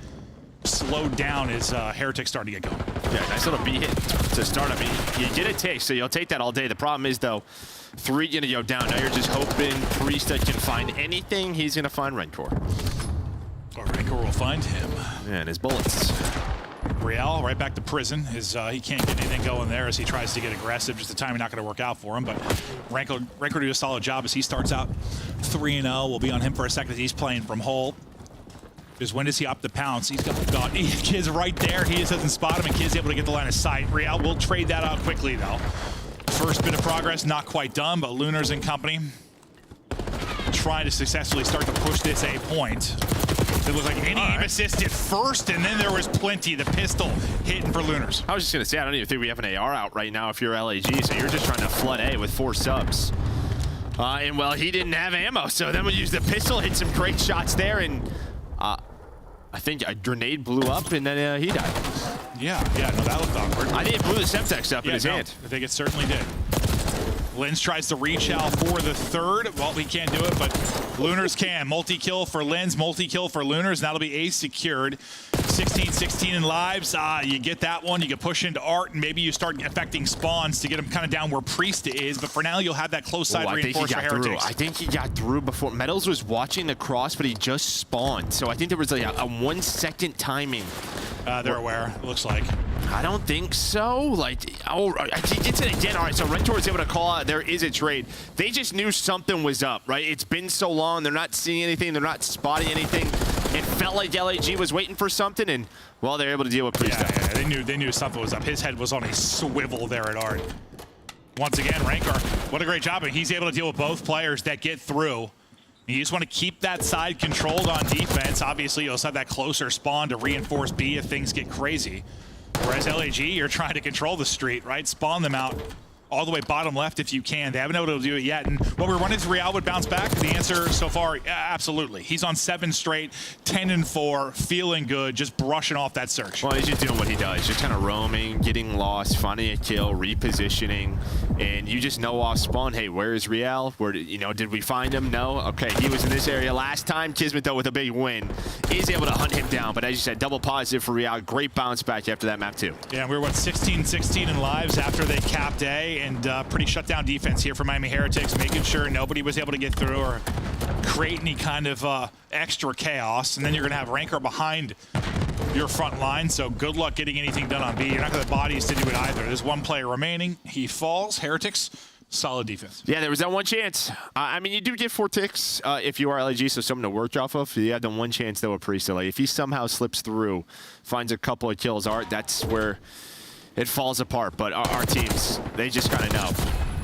slowed down as Heretics started to get going. Yeah, nice little B hit. to start. I mean, you get a taste, so you'll take that all day. The problem is, though, 3 going to go down. Now you're just hoping Priest can find anything. He's going to find Rancor. Or Rancor will find him. And his bullets. Real right back to prison. He can't get anything going there as he tries to get aggressive. Just the timing not going to work out for him. But Rancor do a solid job as he starts out 3-0. We'll be on him for a second as he's playing from hole. Because when does he up the pounce? He's got Kid's right there. He just doesn't spot him, and Kid's able to get the line of sight. Real will trade that out quickly, though. First bit of progress, not quite done, but Lunars and company trying to successfully start to push this A point. It looked like any aim assist at first, and then there was plenty. The pistol hitting for Lunars. I was just going to say, I don't even think we have an AR out right now if you're LAG, so you're just trying to flood A with 4 subs. And, well, he didn't have ammo, so then we used the pistol, hit some great shots there, and I think a grenade blew up, and then he died. Yeah, no, that looked awkward. I think it blew the Semtex up in his hand. I think it certainly did. Lens tries to reach out for the third. Well, he can't do it, but Lunars can. Multi-kill for Lens, multi-kill for Lunars, and that'll be ace secured. 16-16 in lives. You get that one. You can push into Art, and maybe you start affecting spawns to get him kind of down where Priest is. But for now, you'll have that close side reinforced for Heretics. I think he got through before. Metals was watching the cross, but he just spawned. So I think there was like a 1-second timing. They're aware, it looks like. I don't think so. Like, oh, he gets it again. All right, so Rentor is able to call out. There is a trade. They just knew something was up, right? It's been so long. They're not seeing anything. They're not spotting anything. It felt like LAG was waiting for something, and, well, they're able to deal with Priest. Yeah, they knew something was up. His head was on a swivel there at Art. Once again, Rancor, what a great job. He's able to deal with both players that get through. You just want to keep that side controlled on defense. Obviously, you'll have that closer spawn to reinforce B if things get crazy. Whereas LAG, you're trying to control the street, right? Spawn them out all the way bottom left if you can. They haven't been able to do it yet. And what we're running is Real would bounce back. The answer so far, absolutely. He's on 7 straight, 10-4, feeling good, just brushing off that search. Well, he's just doing what he does, just kind of roaming, getting lost, finding a kill, repositioning, and you just know off spawn, hey, where is Real? Where did we find him? No? Okay, he was in this area last time. Kismet, though, with a big win, is able to hunt him down. But as you said, double positive for Real. Great bounce back after that map, too. Yeah, we were, 16-16 in lives after they capped A. And pretty shut down defense here for Miami Heretics, making sure nobody was able to get through or create any kind of extra chaos. And then you're going to have Rancor behind your front line, so good luck getting anything done on B. You're not going to have bodies to do it either. There's 1 player remaining. He falls. Heretics, solid defense. Yeah, there was that 1 chance. I mean, you do get 4 ticks if you are LAG, so something to work off of. You have the 1 chance, though, with Priest. Like, if he somehow slips through, finds a couple of kills, Art, that's where it falls apart. But our teams, they just kind of know.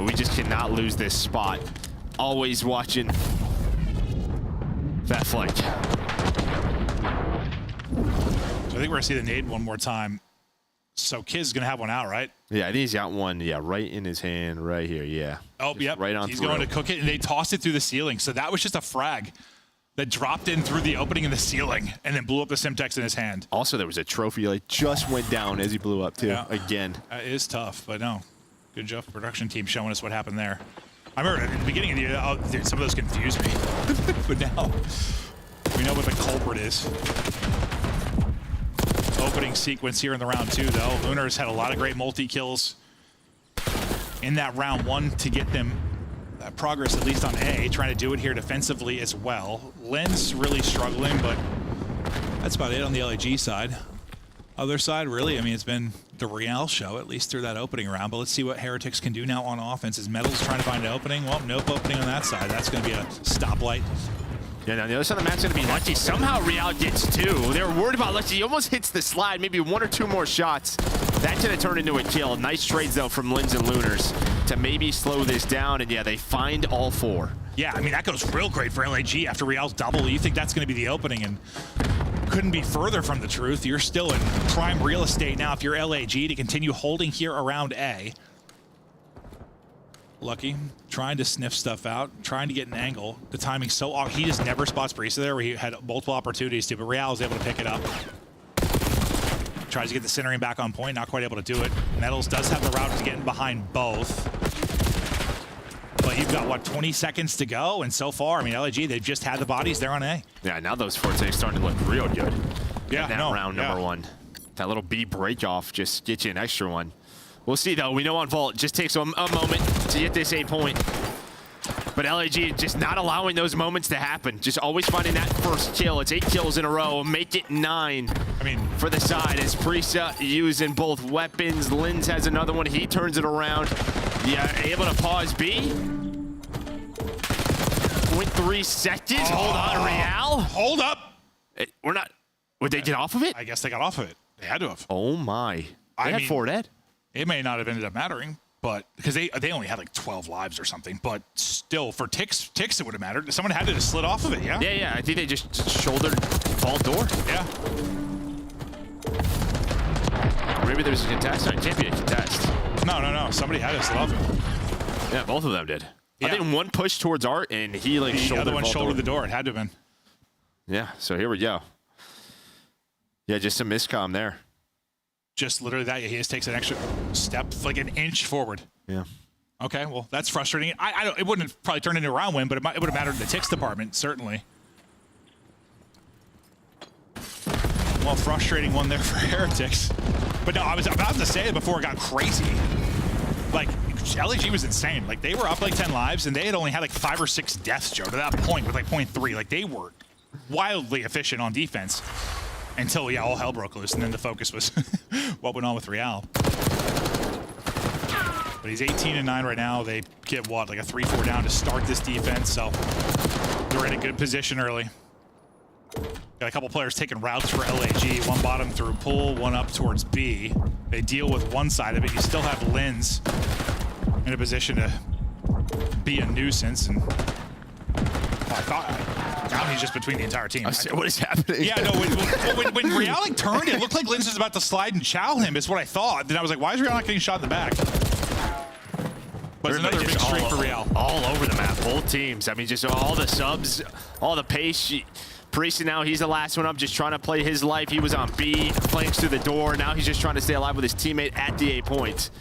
We just cannot lose this spot. Always watching that flank. So I think we're going to see the nade one more time. So Kid's going to have one out, right? Yeah, I think he's got one, right in his hand right here, yeah. Oh, just yep. Right on He's through. going to cook it, and they tossed it through the ceiling. So that was just a frag that dropped in through the opening in the ceiling and then blew up the Simtex in his hand. Also, there was a trophy like just went down as he blew up too. Again. It is tough, but no. Good job for the production team showing us what happened there. I remember at the beginning of the year, some of those confused me. But now we know what the culprit is. Opening sequence here in the round 2, though. Lunars had a lot of great multi-kills in that round 1 to get them progress, at least on A, trying to do it here defensively as well. Lens really struggling, but that's about it on the LAG side. Other side, really, I mean, it's been the Real show, at least through that opening round, but let's see what Heretics can do now on offense. Is Metals trying to find an opening? Well, nope, opening on that side. That's going to be a stoplight. Yeah, now the other side of the map's going to be Lucky. Somehow Real gets 2. They were worried about Lucky. He almost hits the slide, maybe 1 or 2 more shots. That could have turned into a kill. Nice trades, though, from Lens and Lunars to maybe slow this down, and yeah, they find all 4. Yeah, I mean, that goes real great for LAG after Real's double. You think that's going to be the opening, and couldn't be further from the truth. You're still in prime real estate now if you're LAG to continue holding here around A. Lucky, trying to sniff stuff out, trying to get an angle. The timing's so off. He just never spots Barista there where he had multiple opportunities to, but Real was able to pick it up. Tries to get the centering back on point, not quite able to do it. Metals does have the route to get in behind both. But you've got, what, 20 seconds to go? And so far, I mean, LAG, they've just had the bodies there on A. Yeah, now those Fortes starting to look real good. Yeah, in that round number 1. That little B break off just gets you an extra one. We'll see, though. We know on Vault, it just takes a moment to get this 8 point. But LAG just not allowing those moments to happen. Just always finding that first kill. It's 8 kills in a row. Make it 9 for the side. As Prisa using both weapons. Linz has another one. He turns it around. Yeah, able to pause B. 0.3 seconds. Hold on, Real. Hold up. We're not. Would they get off of it? I guess they got off of it. They had to have. Oh, my. They had 4 dead. It may not have ended up mattering. But because they only had like 12 lives or something, but still for ticks it would have mattered. Someone had to just slid off of it, yeah? Yeah. I think they just shouldered Vault door. Yeah. Maybe there's a contest. No, it can't be a contest. No. Somebody had to slid off it. Yeah, both of them did. Yeah. I think one pushed towards Art and he like the other one shouldered the door. It had to have been. Yeah. So here we go. Yeah, just some miscomm there. Just literally that. He just takes an extra step, like an inch forward. Yeah. Okay, well, that's frustrating. I don't. It wouldn't have probably turned into a round win, but it would have mattered in the ticks department, certainly. Well, frustrating one there for Heretics. But no, I was about to say it before it got crazy. Like, LAG was insane. Like, they were up like 10 lives, and they had only had like 5 or 6 deaths, Joe, to that point with like 0.3. Like, they were wildly efficient on defense. Until, yeah, all hell broke loose, and then the focus was what went on with Real. But he's 18-9 right now. They get, what, like a 3-4 down to start this defense, so they're in a good position early. Got a couple players taking routes for LAG. One bottom through pool, one up towards B. They deal with one side of it. You still have Linz in a position to be a nuisance, and I thought now he's just between the entire team. What is happening? Yeah, no, when Real turned, it looked like Linz was about to slide and chow him, is what I thought. Then I was like, why is Real not getting shot in the back? But it's another big streak for Real. All over the map, both teams. I mean, just all the subs, all the pace. Parisi now, he's the last one up, just trying to play his life. He was on B, flanks through the door. Now he's just trying to stay alive with his teammate at the 8 points.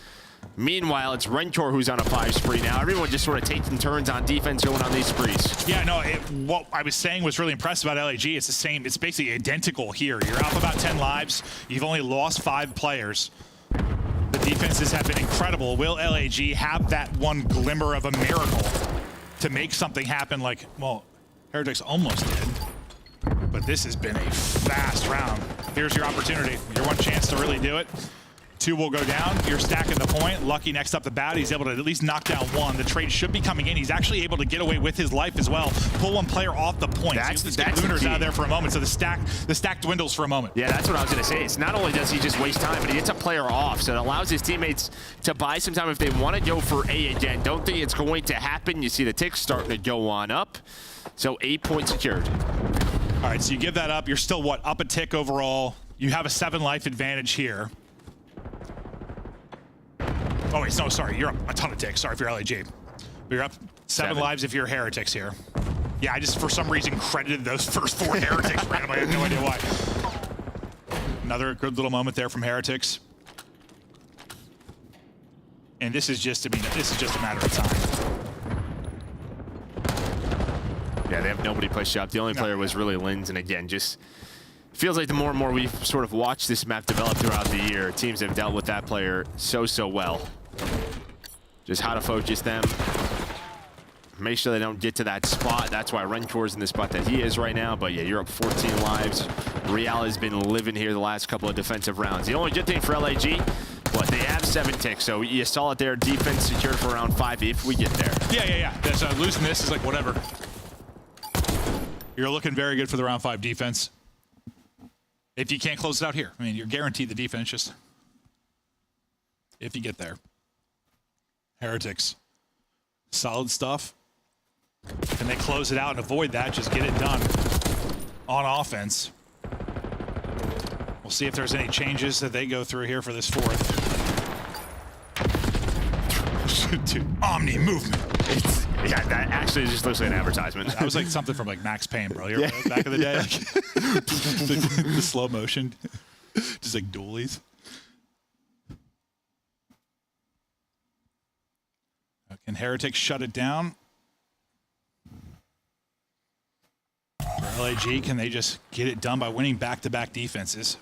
Meanwhile, it's Rencor who's on a 5 spree now. Everyone just sort of taking turns on defense going on these sprees. Yeah, no, what I was saying was really impressive about LAG. It's the same. It's basically identical here. You're up about 10 lives. You've only lost 5 players. The defenses have been incredible. Will LAG have that one glimmer of a miracle to make something happen like, well, Heretics almost did. But this has been a fast round. Here's your opportunity. Your one chance to really do it. 2 will go down. You're stacking the point. Lucky next up the bat. He's able to at least knock down 1. The trade should be coming in. He's actually able to get away with his life as well. Pull one player off the point. That's Lunar's out of there for a moment. So the stack dwindles for a moment. Yeah, that's what I was going to say. It's not only does he just waste time, but he gets a player off. So it allows his teammates to buy some time if they want to go for A again. Don't think it's going to happen. You see the ticks starting to go on up. So 8 points secured. All right, so you give that up. You're still, what, up a tick overall. You have a 7 life advantage here. Oh, wait, no, sorry. You're up a ton of ticks. Sorry for your LAG. But you're up 7 lives if you're Heretics here. Yeah, I just, for some reason, credited those first 4 Heretics randomly. I have no idea why. Another good little moment there from Heretics. And this is just, this is just a matter of time. Yeah, they have nobody pushed up. The only player was really Linz, and again, just feels like the more and more we've sort of watched this map develop throughout the year, teams have dealt with that player so well. Just how to focus them. Make sure they don't get to that spot. That's why Rencor's in the spot that he is right now. But yeah, you're up 14 lives. Real has been living here the last couple of defensive rounds. The only good thing for LAG, but they have 7 ticks, so you saw it there. Defense secured for round 5 if we get there. Yeah. That's, losing this is like whatever. You're looking very good for the round 5 defense. If you can't close it out here. I mean, you're guaranteed the defense, just if you get there. Heretics. Solid stuff. Can they close it out and avoid that? Just get it done on offense. We'll see if there's any changes that they go through here for this 4th. Dude, Omni movement. Yeah, that actually just looks like an advertisement. That was like something from like Max Payne, bro. You remember back in the day? Like, the slow motion. Just like dualies. Can Heretics shut it down? For LAG, can they just get it done by winning back-to-back defenses?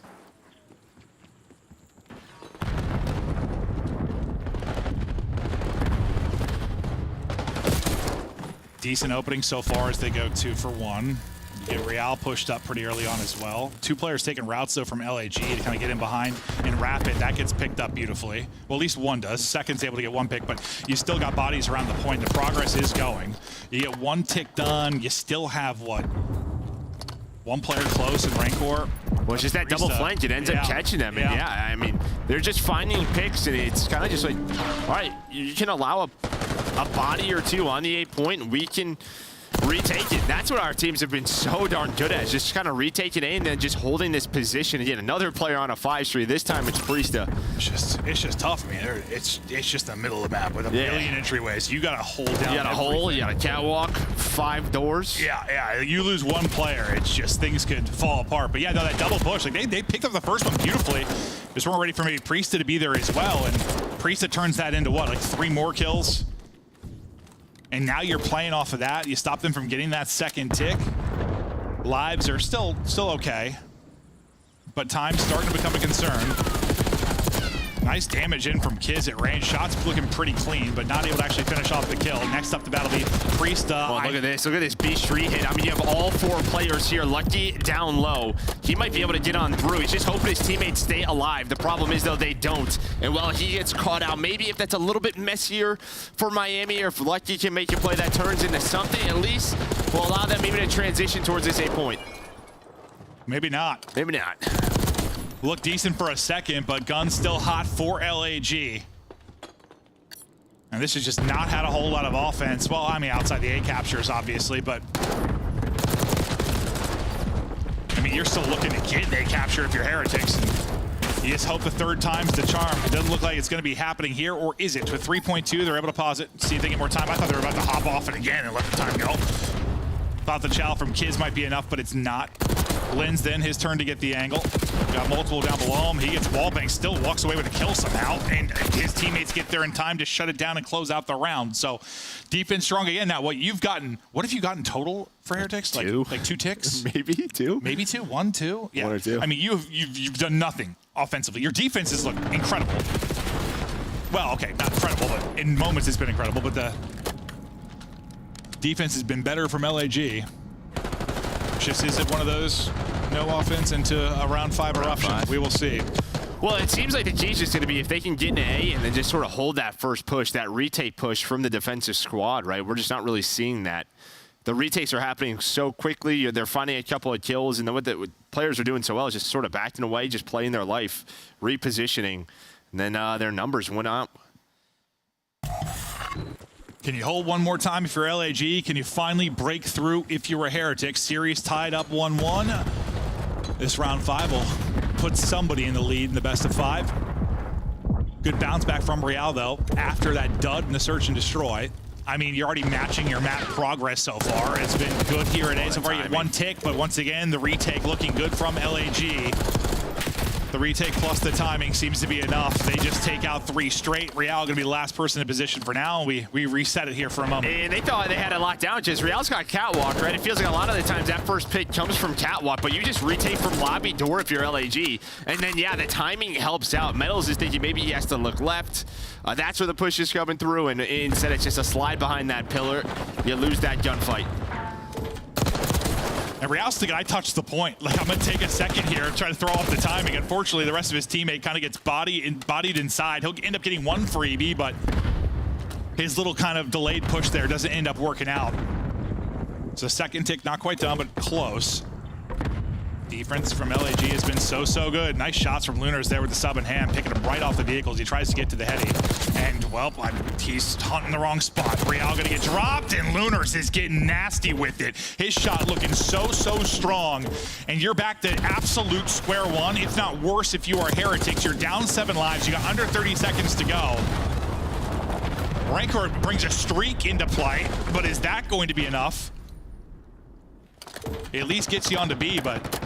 Decent opening so far as they go 2 for 1. You get Real pushed up pretty early on as well. 2 players taking routes, though, from LAG to kind of get in behind and Rapid. That gets picked up beautifully. Well, at least one does. Second's able to get 1 pick, but you still got bodies around the point. The progress is going. You get 1 tick done. You still have, what, 1 player close in Rancor. Well, it's just that double flank. It ends up catching them. And yeah, I mean, they're just finding picks, and it's kind of just like, all right, you can allow a body or 2 on the 8 point, and we can retake it. That's what our teams have been so darn good at, just kind of retaking A and then just holding this position. Again, another player on a 5-3. This time it's Priesta. It's just tough. I mean, it's just the middle of the map with a million entryways. You got to hold down. You got a hole, you got a catwalk, 5 doors. Yeah. You lose 1 player, it's just things could fall apart. But yeah, no, that double push, like they picked up the first one beautifully. Just weren't ready for maybe Priesta to be there as well. And Priesta turns that into what, like 3 more kills? And now you're playing off of that. You stop them from getting that second tick. Lives are still okay, but time's starting to become a concern. Nice damage in from Kiz at range. Shots looking pretty clean, but not able to actually finish off the kill. Next up the battle be Priesta. Oh, look at this. Look at this B-Street hit. I mean, you have all 4 players here. Lucky down low. He might be able to get on through. He's just hoping his teammates stay alive. The problem is, though, they don't. And while he gets caught out, maybe if that's a little bit messier for Miami, or if Lucky can make you play that turns into something, at least will allow them maybe to transition towards this 8 point. Maybe not. Maybe not. Looked decent for a second, but gun's still hot for LAG. And this has just not had a whole lot of offense. Well, I mean, outside the A captures, obviously, but I mean, you're still looking to get an A capture if you're Heretics. You just hope the 3rd time's the charm. It doesn't look like it's going to be happening here, or is it? With 3.2, they're able to pause it, see if they get more time. I thought they were about to hop off it again and let the time go. Thought the chow from Kiz might be enough, but it's not. Lynn's then his turn to get the angle. Got multiple down below him. He gets wallbang, still walks away with a kill somehow, and his teammates get there in time to shut it down and close out the round. So defense strong again. Now what have you gotten total for Heretics? Like 2 ticks? Maybe 2. Maybe 2? 1, 2? Yeah. 1 or 2. I mean, you've done nothing offensively. Your defenses look incredible. Well, okay, not incredible, but in moments it's been incredible. But the defense has been better from LAG. Just is it one of those no offense into a round 5 eruption? We will see. Well, it seems like the key is just going to be if they can get an A and then just sort of hold that first push, that retake push from the defensive squad, right? We're just not really seeing that. The retakes are happening so quickly. They're finding a couple of kills, and what the players are doing so well is just sort of backing away, just playing their life, repositioning, and then their numbers went up. Can you hold 1 more time if you're LAG? Can you finally break through if you're a Heretic? Series tied up 1-1. This round 5 will put somebody in the lead in the best of 5. Good bounce back from Real, though, after that dud in the search and destroy. I mean, you're already matching your map progress so far. It's been good here at A. So far, you get 1 tick, but once again, the retake looking good from LAG. The retake plus the timing seems to be enough. They just take out 3 straight. Real going to be the last person in position for now. We reset it here for a moment. And they thought they had it locked down. Just Real's got catwalk, right? It feels like a lot of the times that first pick comes from catwalk, but you just retake from lobby door if you're LAG. And then, yeah, the timing helps out. Metals is thinking maybe he has to look left. That's where the push is coming through, and instead it's just a slide behind that pillar. You lose that gunfight. And Real's thinking, I touched the point. Like, I'm going to take a second here and try to throw off the timing. Unfortunately, the rest of his teammate kind of gets bodied inside. He'll end up getting 1 freebie, but his little kind of delayed push there doesn't end up working out. So second tick, not quite done, but close. Defense from LAG has been so good. Nice shots from Lunars there with the sub in hand, picking him right off the vehicles. He tries to get to the heady, and well, he's hunting the wrong spot. Real gonna get dropped, and Lunars is getting nasty with it. His shot looking so strong, and you're back to absolute square one, if not worse if you are Heretics. You're down 7 lives. You got under 30 seconds to go. Rancor brings a streak into play, but is that going to be enough? It at least gets you onto B, but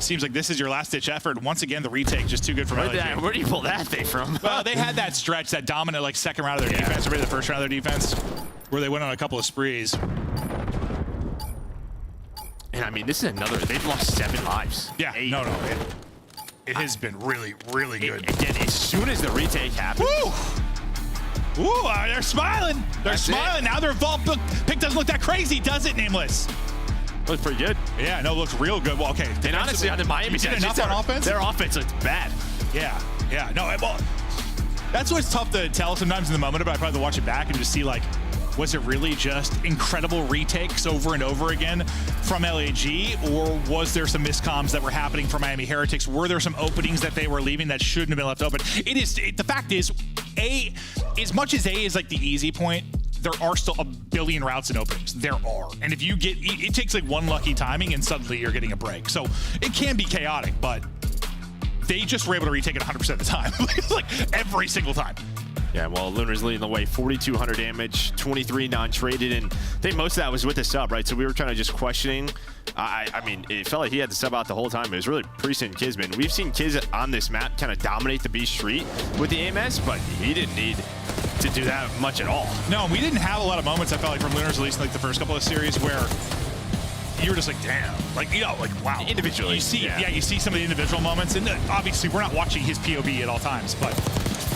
seems like this is your last-ditch effort. Once again, the retake just too good for LAG. Where do you pull that thing from? Well, they had that stretch, that dominant like second round of their defense, or maybe the first round of their defense, where they went on a couple of sprees. And I mean, this is another. They've lost 7 lives. Yeah, 8. no. It has been really good. Again, as soon as the retake happens, Ooh, they're smiling. They're That's smiling. it. Now their vault pick doesn't look that crazy, does it, Nameless? Looks pretty good. Yeah, no, it looks real good. Well, okay. And honestly, on the Miami did side, enough on offense? Their offense looked bad. Yeah, yeah. No, well, that's what's tough to tell sometimes in the moment, but I probably watch it back and just see, like, was it really just incredible retakes over and over again from LAG, or was there some miscoms that were happening for Miami Heretics? Were there some openings that they were leaving that shouldn't have been left open? The fact is, as much as A is like the easy point, there are still a billion routes and openings. There are. And if you get, it takes like one lucky timing and suddenly you're getting a break. So it can be chaotic, but they just were able to retake it 100% of the time. Like every single time. Yeah, well, Lunar's leading the way, 4,200 damage, 23 non-traded, and I think most of that was with the sub, right? So we were kind of just questioning. I mean, it felt like he had the sub out the whole time. It was really Priest and Kisman. We've seen Kiz on this map kind of dominate the B Street with the AMS, but he didn't need to do that much at all. No, we didn't have a lot of moments, I felt like, from Lunar's, at least in like the first couple of series, where you were just like, damn, like, you know, like, wow. Individually. You see, yeah, you see some of the individual moments, and obviously we're not watching his POV at all times, but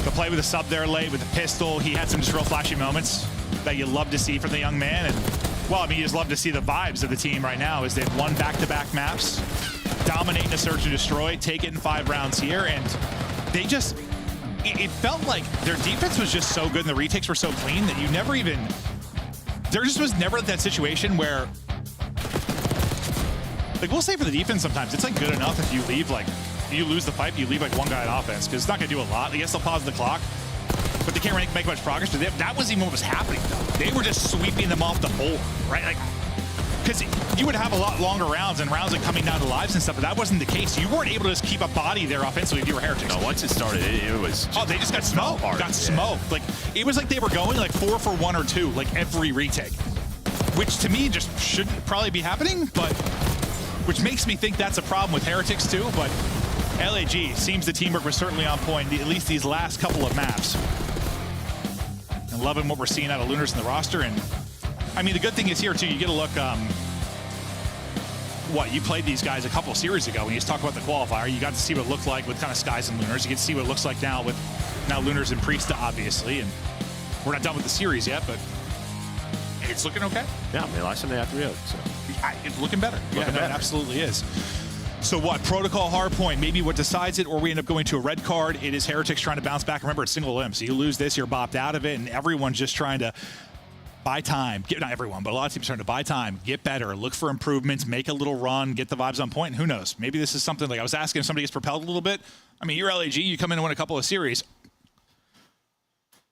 the play with the sub there late with the pistol, he had some just real flashy moments that you love to see from the young man. And, well, I mean, you just love to see the vibes of the team right now as they've won back-to-back maps, dominating the search and destroy, take it in 5 rounds here, and they just, it felt like their defense was just so good and the retakes were so clean that you never even, there just was never that situation where, like, we'll say for the defense sometimes, it's like good enough if you leave, like, you lose the fight, you leave like one guy on offense, because it's not going to do a lot. I guess they'll pause the clock, but they can't really make much progress. But that wasn't even what was happening, though. They were just sweeping them off the board, right? Like, because you would have a lot longer rounds and rounds like coming down to lives and stuff, but that wasn't the case. You weren't able to just keep a body there offensively if you were Heretics. No, once it started, it was oh, they just got smoked. Got smoked. Like, it was like they were going like 4 for 1 or 2, like every retake, which to me just shouldn't probably be happening, but which makes me think that's a problem with Heretics too. But LAG seems the teamwork was certainly on point, at least these last couple of maps. And loving what we're seeing out of Lunars in the roster. And I mean, the good thing is here too, you get a look, you played these guys a couple of series ago when you just talk about the qualifier. You got to see what it looked like with kind of Skies and Lunars. You get to see what it looks like now with Lunars and Priesta, obviously. And we're not done with the series yet, but it's looking okay. Yeah, I mean, last time they had 3-0, so. It's looking better. It absolutely is. So what, protocol hardpoint, maybe what decides it, or we end up going to a red card. It is Heretics trying to bounce back. Remember, it's single limb, so you lose this, you're bopped out of it, and everyone's just trying to buy time. Not everyone, but a lot of teams trying to buy time, get better, look for improvements, make a little run, get the vibes on point, and who knows? Maybe this is something like I was asking if somebody gets propelled a little bit. I mean, you're LAG, you come in and win a couple of series.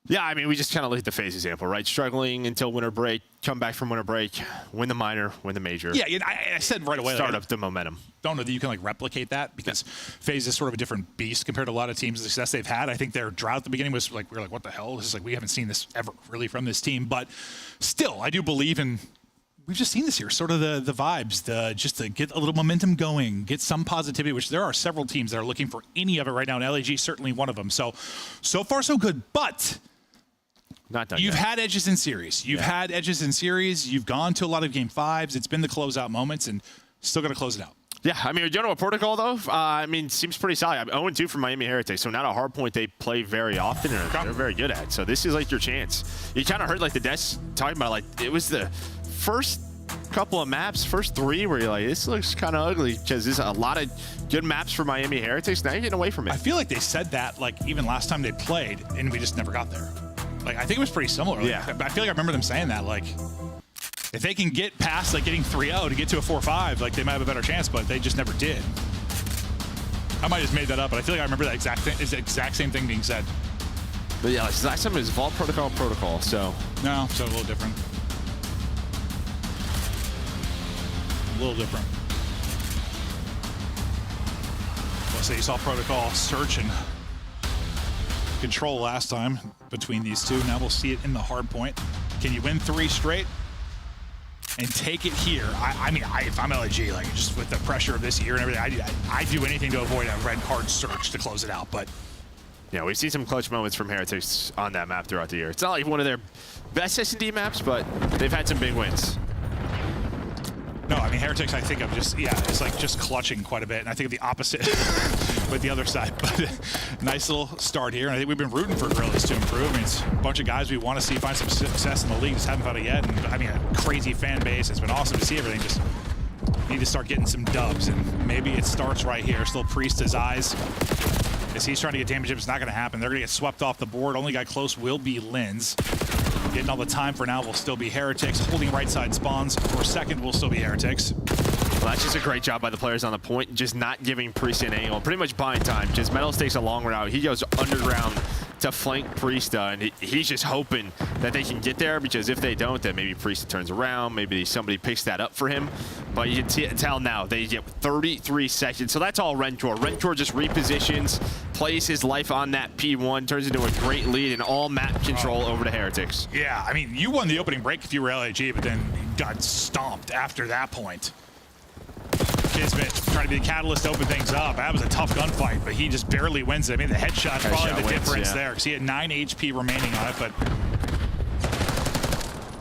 Yeah, I mean, we just kind of look at the phase example, right? Struggling until winter break, come back from winter break, win the minor, win the major. Yeah, I said right away. Start up the momentum. Don't know that you can like replicate that because phase is sort of a different beast compared to a lot of teams' success they've had. I think their drought at the beginning was like, we were like, what the hell? This is like, we haven't seen this ever really from this team. But still, I do believe in, we've just seen this here, sort of the vibes, just to get a little momentum going, get some positivity, which there are several teams that are looking for any of it right now, and LAG certainly one of them. So far so good, but not done you've yet. had edges in series. You've had edges in series. You've gone to a lot of game 5s. It's been the closeout moments, and still got to close it out. Yeah, I mean, you know what protocol, though? I mean, seems pretty solid. I'm 0-2 for Miami Heretics, so not a hard point they play very often, or they're very good at. So this is like your chance. You kind of heard like the Des talking about, like, it was the first couple of maps, first 3, where you're like, this looks kind of ugly, because there's a lot of good maps for Miami Heretics. Now you're getting away from it. I feel like they said that, like, even last time they played, and we just never got there. Like, I think it was pretty similar. Like, yeah. I feel like I remember them saying that, like, if they can get past, like, getting 3-0 to get to a 4-5, like, they might have a better chance, but they just never did. I might have just made that up, but I feel like I remember that exact same thing being said. But yeah, last time it was Vault Protocol, so. No, so a little different. A little different. Well, so you saw Protocol search and control last time between these two. Now we'll see it in the hard point. Can you win 3 straight and take it here? I mean, if I'm LAG, like, just with the pressure of this year and everything, I'd do anything to avoid a red card search to close it out. But yeah, we've seen some clutch moments from Heretics on that map throughout the year. It's not like one of their best S&D maps, but they've had some big wins. No, I mean, Heretics, I think of just, yeah, it's like just clutching quite a bit. And I think of the opposite with the other side. But nice little start here. And I think we've been rooting for Gorillas to improve. I mean, it's a bunch of guys we want to see find some success in the league. Just haven't found it yet. And I mean, a crazy fan base. It's been awesome to see everything. Just need to start getting some dubs. And maybe it starts right here. Still Priest his eyes. As he's trying to get damage, it's not going to happen. They're going to get swept off the board. Only guy close will be Linz. Getting all the time for now will still be Heretics. Holding right side spawns for second will still be Heretics. Well, that's just a great job by the players on the point, just not giving Priest an angle. Pretty much buying time. Just Metals takes a long route. He goes underground to flank Priesta, and he's just hoping that they can get there, because if they don't, then maybe Priesta turns around, maybe somebody picks that up for him. But you can tell now, they get 33 seconds, so that's all Rentor. Rentor just repositions, plays his life on that P1, turns into a great lead, and all map control over to Heretics. Yeah, I mean, you won the opening break if you were LAG, but then you got stomped after that point. Kismet trying to be the catalyst to open things up. That was a tough gunfight, but he just barely wins it. I mean, the headshot's probably the difference there, because he had 9 HP remaining on it, but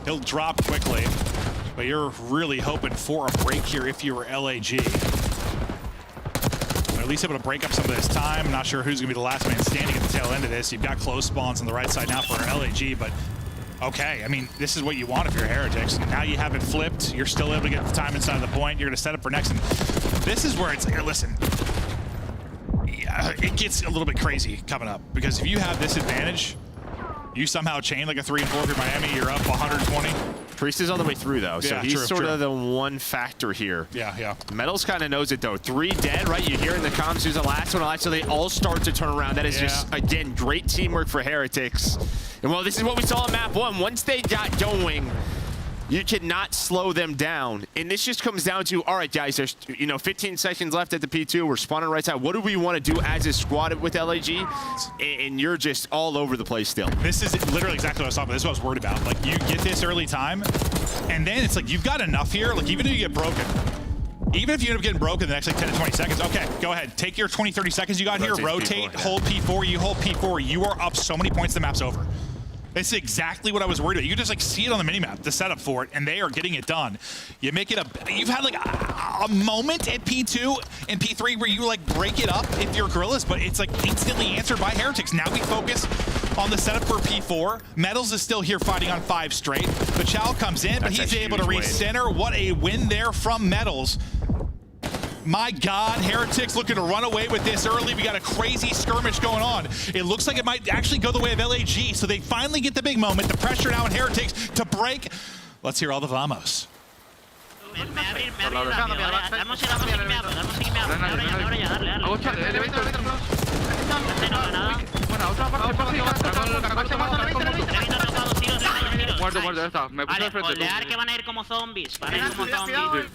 he'll drop quickly. But you're really hoping for a break here if you were LAG. Or at least able to break up some of this time. Not sure who's going to be the last man standing at the tail end of this. You've got close spawns on the right side now for LAG, but okay, I mean, this is what you want if you're Heretics. Now you have it flipped. You're still able to get the time inside the point. You're going to set up for next. And this is where it's like, listen, yeah, it gets a little bit crazy coming up. Because if you have this advantage, you somehow chain like a 3 and 4 for Miami, you're up 120. Priest is on the way through, though, so yeah, he's sort of the one factor here. Yeah. Metals kind of knows it, though. 3 dead, right? You hear in the comms who's the last one alive, so they all start to turn around. That is just, again, great teamwork for Heretics. And, well, this is what we saw in map 1. Once they got going, you cannot slow them down. And this just comes down to, all right, guys, there's 15 seconds left at the P2. We're spawning right side. What do we want to do as a squad with LAG? And you're just all over the place still. This is literally exactly what I was talking about. This is what I was worried about. Like, you get this early time, and then it's like, you've got enough here. Like, even if you get broken, even if you end up getting broken the next like 10 to 20 seconds, okay, go ahead. Take your 20, 30 seconds you got here, rotate, P4, hold P4, you hold P4. You are up so many points, the map's over. It's exactly what I was worried about. You can just like see it on the minimap, the setup for it, and they are getting it done. You make it you've had like a moment at P2 and P3 where you like break it up if you're Gorillas, but it's like instantly answered by Heretics. Now we focus on the setup for P4. Metals is still here fighting on 5 straight. Bachal comes in, but he's able to recenter. What a win there from Metals. My God, Heretics looking to run away with this early. We got a crazy skirmish going on. It looks like it might actually go the way of LAG, so they finally get the big moment. The pressure now on Heretics to break. Let's hear all the vamos. Muerto, ya está. Me puse al frente. Olear que van a ir como zombies. Van a ir como zombies. Espiral.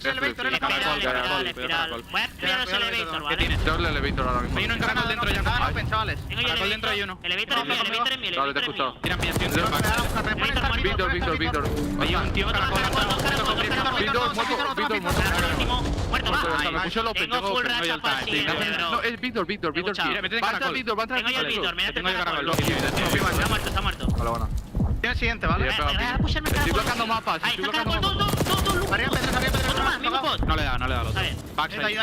Voy a espirar ese elevator, ¿vale? Yo el elevator ahora mismo. Hay uno en caracol dentro ya. Tengo yo Dentro hay uno. Elevator en mí, elevator en mí. Vale, te he escuchado. Tiran bien, estoy en Víctor. Hay un tío caracol. Víctor, Muerto, va. Me puse el open. Tengo full racha para el siguiente, bro. No, es Víctor. Va a entrar Víctor, Tengo yo el Víctor, mira el caracol. Está muerto. Vale, bueno. Tiene el siguiente, ¿vale? Estoy bloqueando mapas. Ahí, está caracol, dos. Otro más, mismo bot. No le da al otro. Backside. Estoy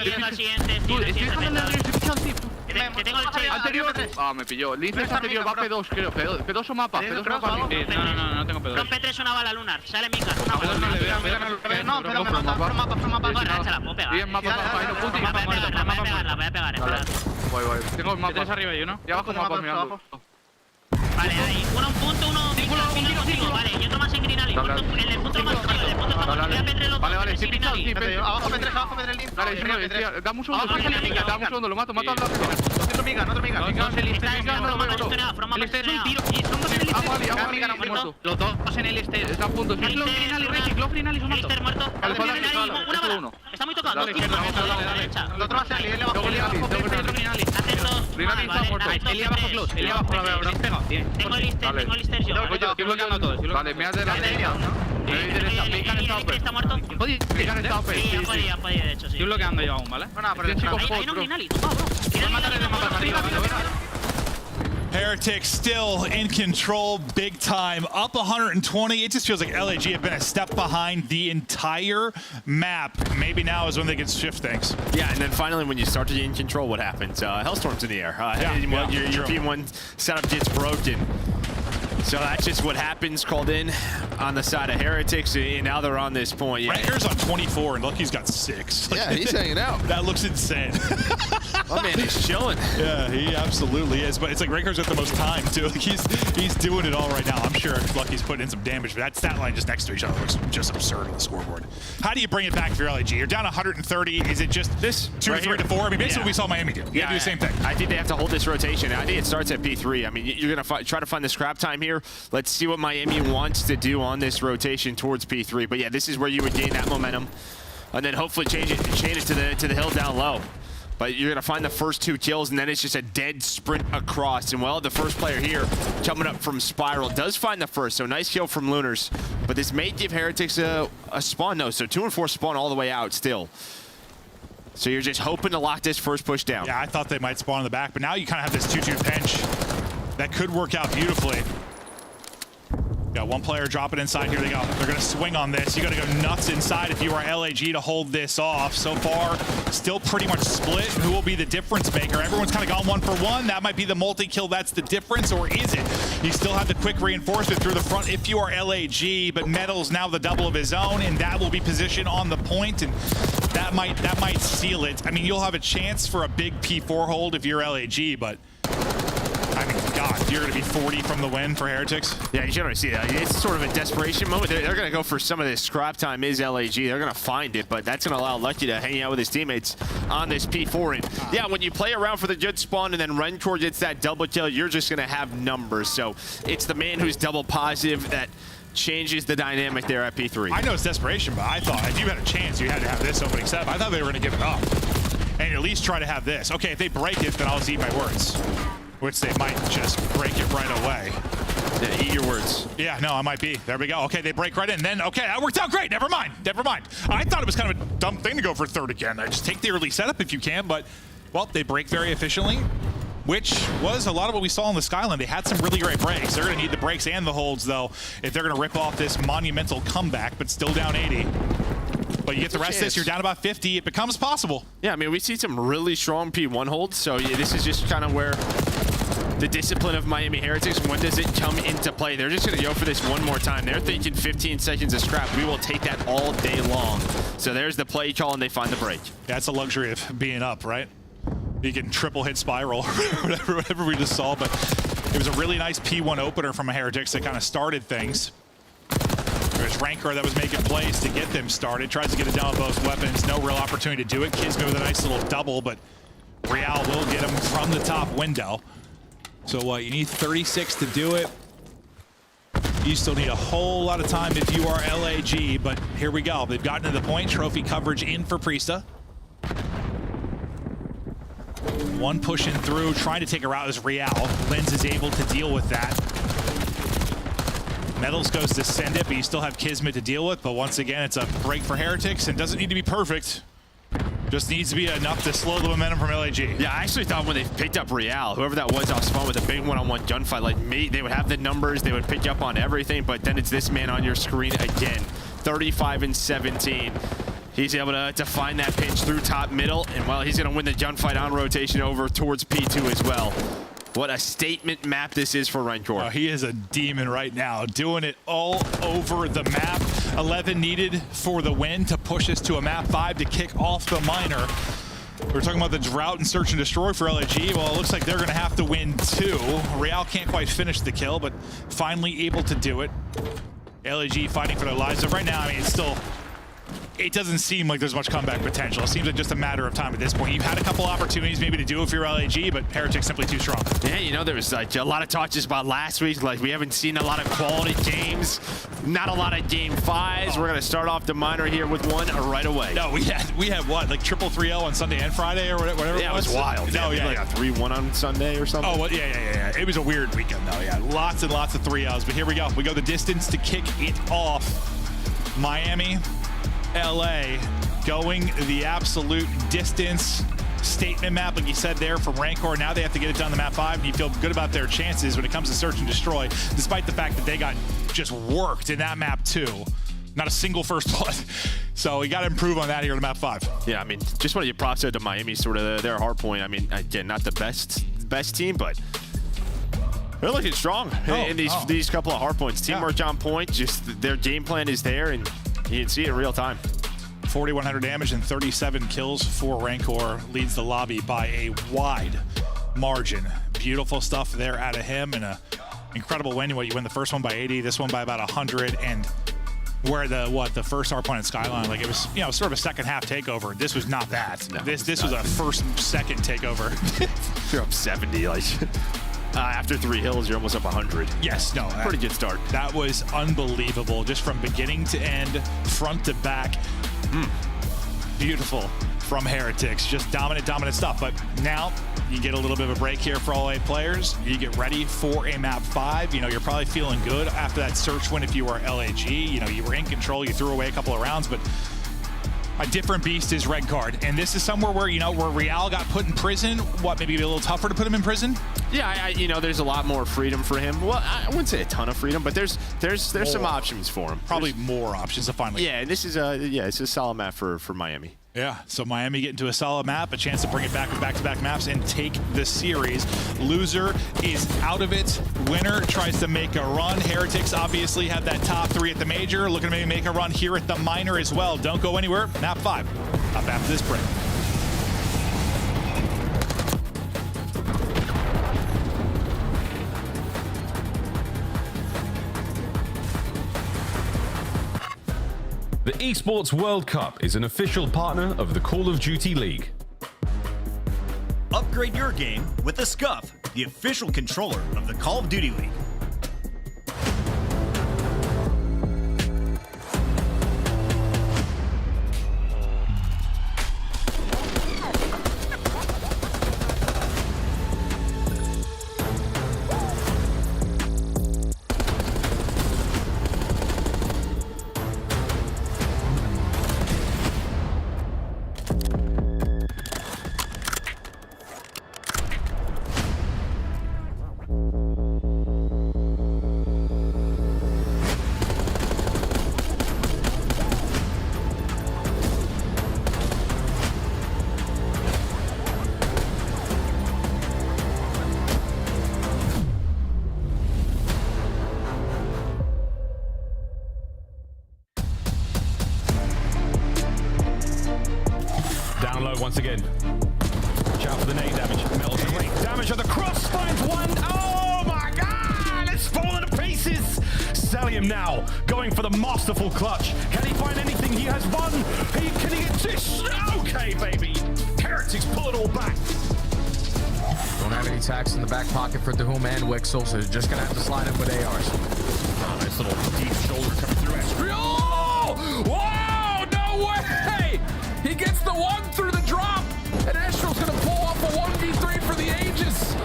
yendo al siguiente, Estoy dejando el que tengo el chase. anterior. Ah, me pilló. Lince anterior va P2, creo. P2 o mapa. P2 o mapa. No tengo pedo. Con P3 una bala lunar. Sale Mika. No le veo. No, pero mapa. Bueno, échala, puedo pegar. 10 mapas ahí, no punti. La voy a pegar, espera. Voy. Tengo el mapa. 3 arriba y uno. Y abajo mapas mirando. Vale, ahí. Uno un punto, uno Mika contigo. Vale, y otro más en Green Alley. En el punto más frío, el punto más frío. Voy a P3 los dos. Vale, sí, Green Alley. abajo P3 el link. Dale, dame un segundo, lo mato al lado. Otro Miga. El este es un tiro. Y son dos en el muerto. Los dos en el este. Está a punto. Glofrin Ali son Lister muerto. Vale, Una bala. Está muy tocado. Dale, Derecha. el otro va a salir, él abajo. Hacen dos. Green está muerto. Eli abajo close. Eli abajo la veo. Pegado. Tengo el Lister yo. Estoy bloqueando a todos. Vale, me has de la media. Está muerto. Pican está open. Sí, ha podido, de hecho, sí. Estoy bloqueando yo aún, ¿vale? Pero el chico Hay un Green Alley, tumbado, bro. Voy a matar el de mapas arriba, ¿vale? Heretics still in control big time, up 120. It just feels like LAG have been a step behind the entire map. Maybe now is when they can shift things. Yeah, and then finally when you start to get in control, what happens? Hellstorm's in the air. Your P1 setup gets broken. So that's just what happens, called in on the side of Heretics, and now they're on this point. Yeah. Ranker's on 24, and Lucky's got 6. Yeah, he's hanging out. That looks insane. My man is chilling. Yeah, he absolutely is. But it's like Ranker's got the most time, too. Like he's doing it all right now. I'm sure Lucky's putting in some damage, but that stat line just next to each other looks just absurd on the scoreboard. How do you bring it back for your LAG? You're down 130. Is it just this 2 right or 3 to 4? I mean, basically what we saw Miami do. You gotta do the same thing. I think they have to hold this rotation. I think it starts at P3. I mean, you're going to try to find the scrap time here. Let's see what Miami wants to do on this rotation towards P3. But yeah, this is where you would gain that momentum, and then hopefully change it to the hill down low. But you're gonna find the first 2 kills, and then it's just a dead sprint across. And well, the first player here coming up from Spiral does find the first, so nice kill from Lunars. But this may give Heretics a spawn though, so 2 and 4 spawn all the way out still. So you're just hoping to lock this first push down. Yeah, I thought they might spawn in the back, but now you kind of have this 2-2 pinch that could work out beautifully. Got 1 player dropping inside. Here they go. They're going to swing on this. You got to go nuts inside if you are LAG to hold this off. So far, still pretty much split. Who will be the difference maker? Everyone's kind of gone 1 for 1. That might be the multi-kill. That's the difference, or is it? You still have the quick reinforcement through the front if you are LAG, but Metal's now the double of his own, and that will be positioned on the point, and that might seal it. I mean, you'll have a chance for a big P4 hold if you're LAG, but I mean, God, you're going to be 40 from the win for Heretics? Yeah, you should already see that. It's sort of a desperation moment. They're going to go for some of this scrap time is LAG. They're going to find it, but that's going to allow Lucky to hang out with his teammates on this P4. And yeah, when you play around for the good spawn and then Rencor gets that double kill, you're just going to have numbers. So it's the man who's double positive that changes the dynamic there at P3. I know it's desperation, but I thought if you had a chance, you had to have this opening setup. I thought they were going to give it up and at least try to have this. Okay, if they break it, then I'll just eat my words. Which they might just break it right away. Yeah, eat your words. Yeah, no, I might be. There we go. Okay, they break right in. Then, okay, that worked out great. Never mind. Never mind. I thought it was kind of a dumb thing to go for 3rd again. I just take the early setup if you can, but, well, they break very efficiently, which was a lot of what we saw on the Skyline. They had some really great breaks. They're going to need the breaks and the holds, though, if they're going to rip off this monumental comeback, but still down 80. But you get the rest of this, you're down about 50. It becomes possible. Yeah, I mean, we see some really strong P1 holds, so yeah, this is just kind of where the discipline of Miami Heretics, when does it come into play? They're just going to go for this one more time. They're thinking 15 seconds of scrap. We will take that all day long. So there's the play call, and they find the break. That's the luxury of being up, right? You can triple hit Spiral, whatever we just saw, but it was a really nice P1 opener from a Heretics that kind of started things. There's Ranker that was making plays to get them started. Tries to get it down with both weapons. No real opportunity to do it. Kismet with a nice little double, but Real will get him from the top window. So you need 36 to do it. You still need a whole lot of time if you are LAG, but here we go. They've gotten to the point. Trophy coverage in for Priesta. 1 pushing through, trying to take her out is Real. Lens is able to deal with that. Metals goes to send it, but you still have Kismet to deal with. But once again, it's a break for Heretics and doesn't need to be perfect. Just needs to be enough to slow the momentum from LAG. Yeah, I actually thought when they picked up Real, whoever that was off spawn with a big one-on-one gunfight, like me, they would have the numbers, they would pick up on everything, but then it's this man on your screen again. 35 and 17. He's able to find that pinch through top middle, and well, he's gonna win the gunfight on rotation over towards P2 as well. What a statement map this is for Rencor. Oh, he is a demon right now, doing it all over the map. 11 needed for the win to push us to a map 5 to kick off the minor. We're talking about the drought and search and destroy for LAG. Well, it looks like they're going to have to win 2. Real can't quite finish the kill, but finally able to do it. LAG fighting for their lives. So right now, I mean, it's still... It doesn't seem like there's much comeback potential. It seems like just a matter of time at this point. You've had a couple opportunities maybe to do it if you're LAG, but Heretics simply too strong. Yeah, you know, there was like a lot of talk just about last week. Like, we haven't seen a lot of quality games, not a lot of game 5s. We're going to start off the minor here with one right away. No, we had what, like triple 3-0 on Sunday and Friday or whatever. Yeah, it was wild. No, yeah, like a 3-1 on Sunday or something. Oh, well, yeah. It was a weird weekend though. Yeah, lots and lots of 3-0s. But here we go. We go the distance to kick it off. Miami, LA, going the absolute distance. statement map, like you said there, from Rancor. Now they have to get it done to map 5, and you feel good about their chances when it comes to search and destroy, despite the fact that they got just worked in that map too. Not a single first blood. So we got to improve on that here in map 5. Yeah, I mean, just want to give props to Miami, sort of their hard point. I mean, again, not the best team, but they're looking strong in these couple of hard points. Teamwork on point, just their game plan is there, and you can see it in real time. 4,100 damage and 37 kills for Rancor, leads the lobby by a wide margin. Beautiful stuff there out of him, and a incredible win. You win the first one by 80, this one by about 100, and where the first hardpoint at Skyline, like it was, you know, sort of a second half takeover. This was not that. No, this was a second takeover. You're up 70, like after 3 hills, you're almost up 100. Yes, no, pretty good start. That was unbelievable, just from beginning to end, front to back. Beautiful from Heretics, just dominant stuff. But now you get a little bit of a break here for all 8 players. You get ready for a map 5. You know, you're probably feeling good after that search win if you were LAG. You know, you were in control, you threw away a couple of rounds, but a different beast is Red Card. And this is somewhere where, you know, where Real got put in prison. What, maybe a little tougher to put him in prison? Yeah, you know, there's a lot more freedom for him. Well, I wouldn't say a ton of freedom, but there's some options for him. Probably more options to finally. Yeah, and this is it's a solid map for Miami. Yeah, so Miami getting to a solid map, a chance to bring it back with back-to-back maps and take the series. Loser is out of it. Winner tries to make a run. Heretics obviously have that top 3 at the major, looking to maybe make a run here at the minor as well. Don't go anywhere. Map 5 up after this break. The Esports World Cup is an official partner of the Call of Duty League. Upgrade your game with the SCUF, the official controller of the Call of Duty League. Down low once again. Watch out for the nade damage. Melts away. Damage on the cross. Finds one. Oh my god! It's fallen to pieces. Celium now going for the masterful clutch. Can he find anything? He has one. Can he get this? Okay, baby. Heretics pull it all back. Don't have any tacks in the back pocket for Dahum and Wixel, so they're just gonna have to slide in with ARs. Oh, nice little deep shoulder coming through. Astro. Oh! Wow! No way! He gets the one through the drop, and Astral's gonna pull off a 1v3 for the ages.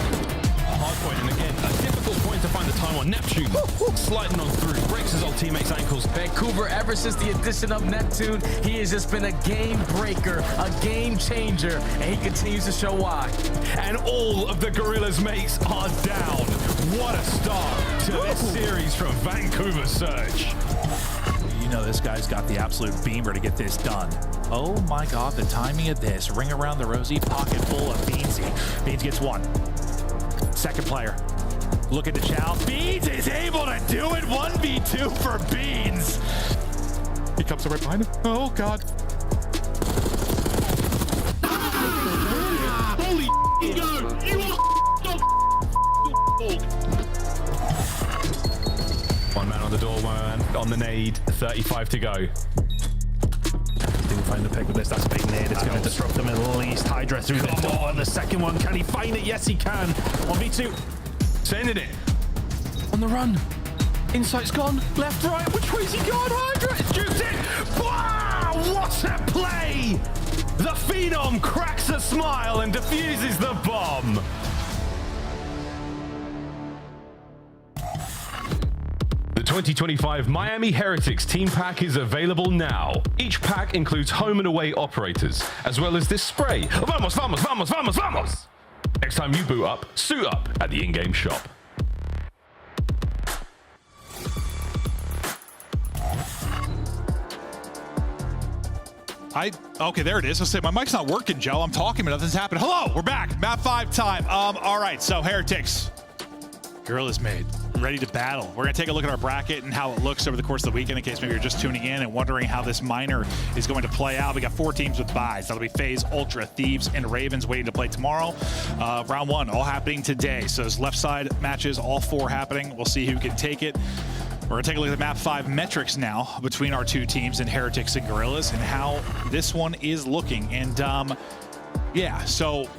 Hardpoint, and again, a difficult point to find the time on. Neptune sliding on through, breaks his old teammate's ankles. Vancouver, ever since the addition of Neptune, he has just been a game breaker, a game changer, and he continues to show why. And all of the Gorillas mates are down. What a start to this series from Vancouver Surge. You know this guy's got the absolute beamer to get this done. Oh my god, the timing of this. Ring around the rosy, pocket full of Beansy. Beans gets one. Second player. Look at the Chow. Beans is able to do it. 1v2 for Beans. He comes right behind him. Oh god. Holy go! You One man on the door, one man on the nade. 35 to go. Didn't find the pick with this. That's a big nade. It's going to disrupt the Middle East. Hydra through the door. The second one. Can he find it? Yes, he can. 1v2. Sending it. On the run. Insight's gone. Left, right. Which way's he gone? Hydra. It's juiced in. Wow! What a play! The Phenom cracks a smile and defuses the bomb. The 2025 Miami Heretics team pack is available now. Each pack includes home and away operators, as well as this spray. Vamos, vamos, vamos, vamos, vamos! Next time you boot up, suit up at the in-game shop. Okay, there it is. Let's say my mic's not working, Joe. I'm talking, but nothing's happened. Hello, we're back. Map 5 time. All right, so Heretics. Gorilla's made. Ready to battle. We're going to take a look at our bracket and how it looks over the course of the weekend in case maybe you're just tuning in and wondering how this minor is going to play out. We got 4 teams with buys. That'll be FaZe, Ultra, Thieves, and Ravens waiting to play tomorrow. Round 1 all happening today. So those left side matches, all 4 happening. We'll see who can take it. We're going to take a look at the Map 5 metrics now between our 2 teams in Heretics and Gorillas and how this one is looking. And yeah, so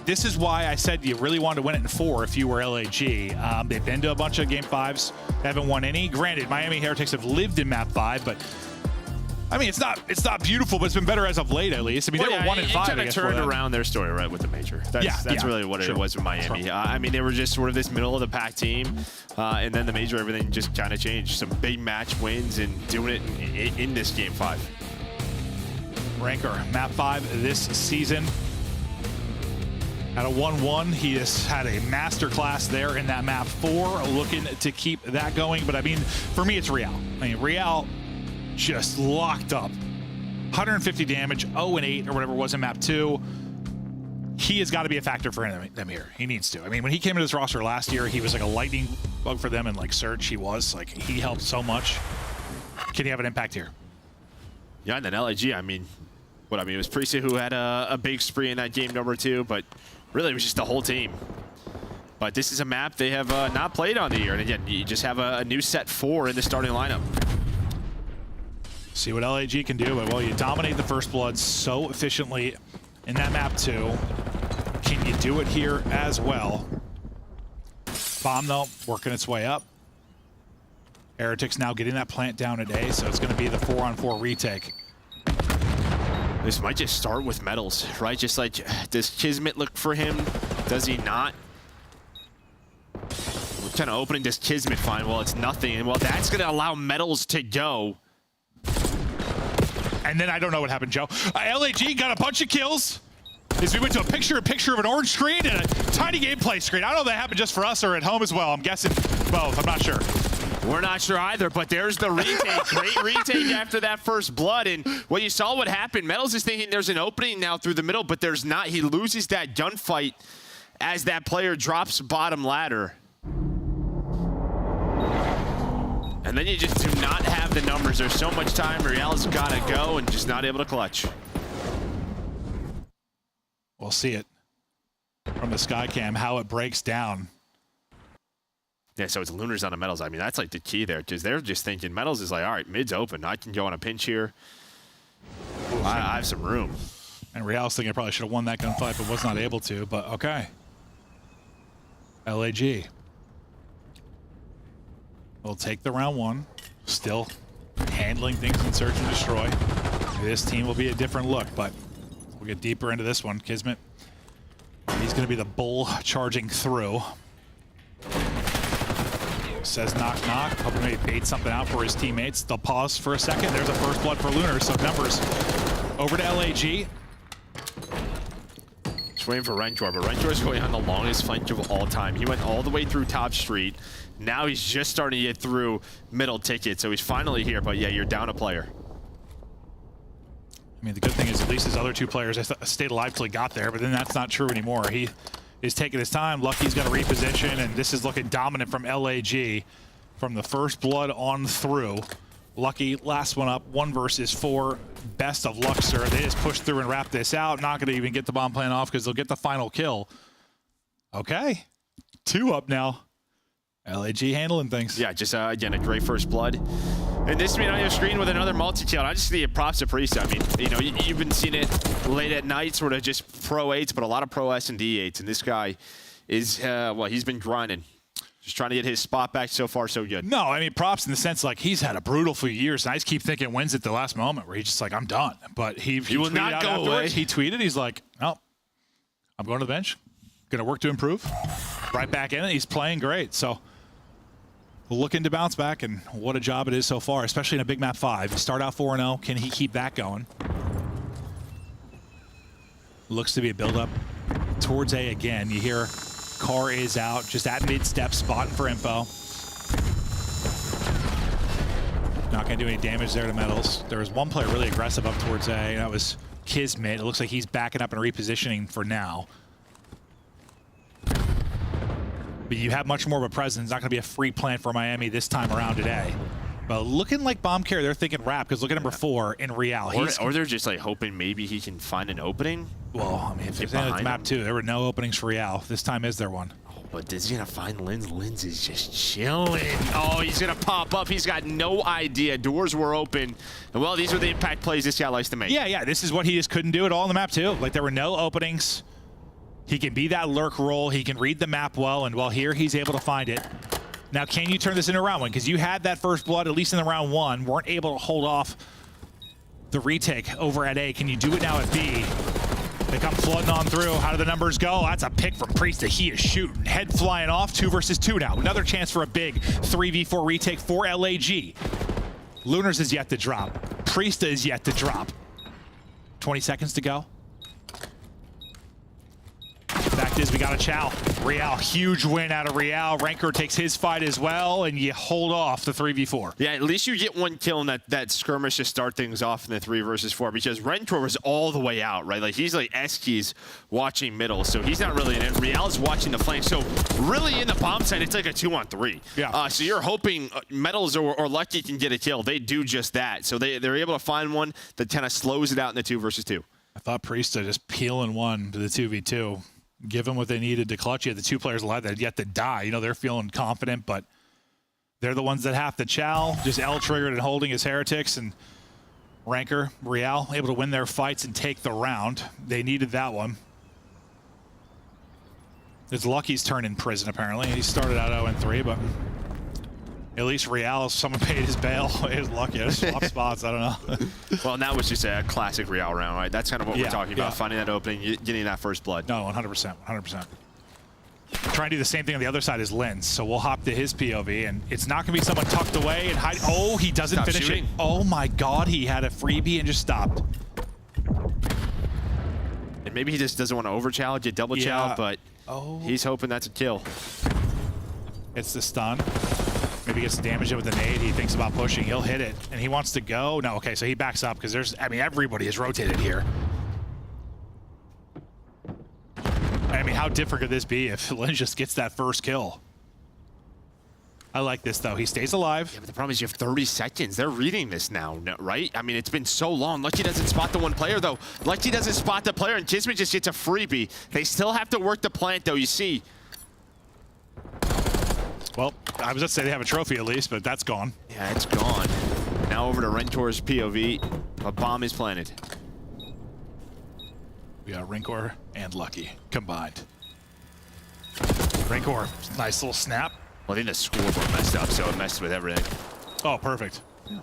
this is why I said you really wanted to win it in 4 if you were LAG. They've been to a bunch of Game 5s. They haven't won any. Granted, Miami Heretics have lived in Map 5, but I mean, it's not beautiful, but it's been better as of late, at least. I mean, they were 1 and 5. Kind of turned around their story, right, with the major. That's really what it was with Miami. I mean, they were just sort of this middle of the pack team, and then the major, everything just kind of changed. Some big match wins and doing it in this Game 5. Ranker, Map 5 this season. At a 1-1, he has had a masterclass there in that Map 4, looking to keep that going. But I mean, for me, it's Real. I mean, Real just locked up. 150 damage, 0 and 8 or whatever it was in Map 2. He has got to be a factor for them here. He needs to. I mean, when he came into this roster last year, he was like a lightning bug for them in like Surge. He was like, he helped so much. Can he have an impact here? Yeah, and then LAG, I mean, it was Priestley who had a big spree in that game number 2, but really it was just the whole team. But this is a map they have not played on the year. And again, you just have a new set 4 in the starting lineup. See what LAG can do, but well, you dominate the First Blood so efficiently in that Map 2. Can you do it here as well? Bomb, though, working its way up. Heretics now getting that plant down today, so it's going to be the 4-on-4 retake. This might just start with medals, right? Just like, does Kismet look for him? Does he not? What kind of opening does Kismet find? Well, it's nothing. And well, that's going to allow medals to go. And then I don't know what happened, Joe. LAG got a bunch of kills as we went to a picture of an orange screen and a tiny gameplay screen. I don't know if that happened just for us or at home as well. I'm guessing both. I'm not sure. We're not sure either, but there's the retake. Great retake after that First Blood. And what you saw what happened, Metals is thinking there's an opening now through the middle, but there's not. He loses that gunfight as that player drops bottom ladder. And then you just do not have the numbers. There's so much time. Real's got to go and just not able to clutch. We'll see it from the Skycam, how it breaks down. Yeah, so it's Lunars on the Metals. I mean, that's like the key there, because they're just thinking Metals is like, all right, mid's open. I can go on a pinch here. I have some room. And Real's thinking I probably should have won that gunfight, but was not able to. But okay. LAG. We'll take the round 1. Still handling things in Search and Destroy. This team will be a different look, but we'll get deeper into this one. Kismet, he's going to be the bull charging through. Says knock knock. Hoping maybe bait something out for his teammates. They'll pause for a second. There's a First Blood for Lunar. So numbers over to LAG. Just waiting for Rentor, but Rentor's going on the longest flank of all time. He went all the way through top street. Now he's just starting to get through middle ticket, so he's finally here. But yeah, you're down a player. I mean, the good thing is at least his other 2 players stayed alive till he got there, but then that's not true anymore. He is taking his time. Lucky's got to reposition, and this is looking dominant from LAG from the First Blood on through. Lucky, last one up, 1 versus 4. Best of luck, sir. They just push through and wrap this out. Not going to even get the bomb plan off because they'll get the final kill. Okay. 2 up now. LAG handling things. Yeah, just, again, a great First Blood. And this being on your screen with another multi-kill. I just need props to Priest. I mean, you know, you've been seeing it late at night, sort of just Pro 8s, but a lot of Pro S and D8s. And this guy is, well, he's been grinding. Just trying to get his spot back. So far, so good. No, I mean, props in the sense, like, he's had a brutal few years. And I just keep thinking wins at the last moment where he's just like, I'm done. But he will not go away. He tweeted, he's like, no, I'm going to the bench. Going to work to improve. Right back in it. He's playing great. So looking to bounce back, and what a job it is so far, especially in a big map 5. You start out 4-0. Can he keep that going? Looks to be a build-up towards A again. You hear car is out, just at mid-step, spotting for info. Not going to do any damage there to Metals. There was one player really aggressive up towards A, and that was Kismet. It looks like he's backing up and repositioning for now. But you have much more of a presence. It's not going to be a free plant for Miami this time around today. But looking like bomb carrier, they're thinking Rap, because look at number 4 in Real. Or they're just like hoping maybe he can find an opening. Well, I mean, if it's map 2, there were no openings for Real. This time is there one. Oh, but is he gonna find Lins? Lins is just chilling. Oh, he's gonna pop up. He's got no idea. Doors were open. And well, these are the impact plays this guy likes to make. Yeah. This is what he just couldn't do at all in the map 2. Like, there were no openings. He can be that lurk role. He can read the map well, and well, here he's able to find it. Now, can you turn this into round 1? Because you had that first blood, at least in the round 1, weren't able to hold off the retake over at A. Can you do it now at B? They come flooding on through. How do the numbers go? That's a pick from Priest. He is shooting. Head flying off. 2 versus 2 now. Another chance for a big 3v4 retake for LAG. Lunars is yet to drop. Priesta is yet to drop. 20 seconds to go. Fact is, we got a Chow. Real, huge win out of Real. Ranker takes his fight as well, and you hold off the 3v4. Yeah, at least you get one kill in that skirmish to start things off in the 3 versus 4, because Rentor was all the way out, right? Like, he's like Eskies watching middle, so he's not really in it. Real is watching the flank, so really in the bomb side, it's like a 2-on-3. Yeah. So you're hoping Metals or Lucky can get a kill. They do just that. So they're able to find one that kind of slows it out in the 2 versus 2. I thought Priesta just peeling one to the 2v2. Give them what they needed to clutch. You had the 2 players alive that had yet to die. You know, they're feeling confident, but they're the ones that have to chow. Just L-triggered and holding his heretics, and Ranker, Real, able to win their fights and take the round. They needed that one. It's Lucky's turn in prison, apparently. He started out 0-3, but at least Real, someone paid his bail. It was Lucky. I just swapped spots. I don't know. Well, that was just a classic Real round, right? That's kind of what we're talking about, finding that opening, getting that first blood. No, 100%. 100%. Trying to do the same thing on the other side as Lens. So we'll hop to his POV, and it's not going to be someone tucked away and hide. Oh, he doesn't finish it. Oh, my God. He had a freebie and just stopped. And maybe he just doesn't want to over-challenge it, double-chow, but he's hoping that's a kill. It's the stun. Maybe gets damage with the nade. He thinks about pushing. He'll hit it, and he wants to go. No, okay, so he backs up because there's, I mean, everybody is rotated here. I mean, how different could this be if Lynn just gets that first kill? I like this, though. He stays alive. Yeah, but the problem is you have 30 seconds. They're reading this now, right? I mean, it's been so long. Lucky doesn't spot the one player, though. Lucky doesn't spot the player, and Kismet just gets a freebie. They still have to work the plant, though, you see. Well, I was going to say they have a trophy at least, but that's gone. Yeah, it's gone. Now over to Rentor's POV. A bomb is planted. We got Rinkor and Lucky combined. Rinkor, nice little snap. Well, I think the scoreboard messed up, so it messed with everything. Oh, perfect. Yeah.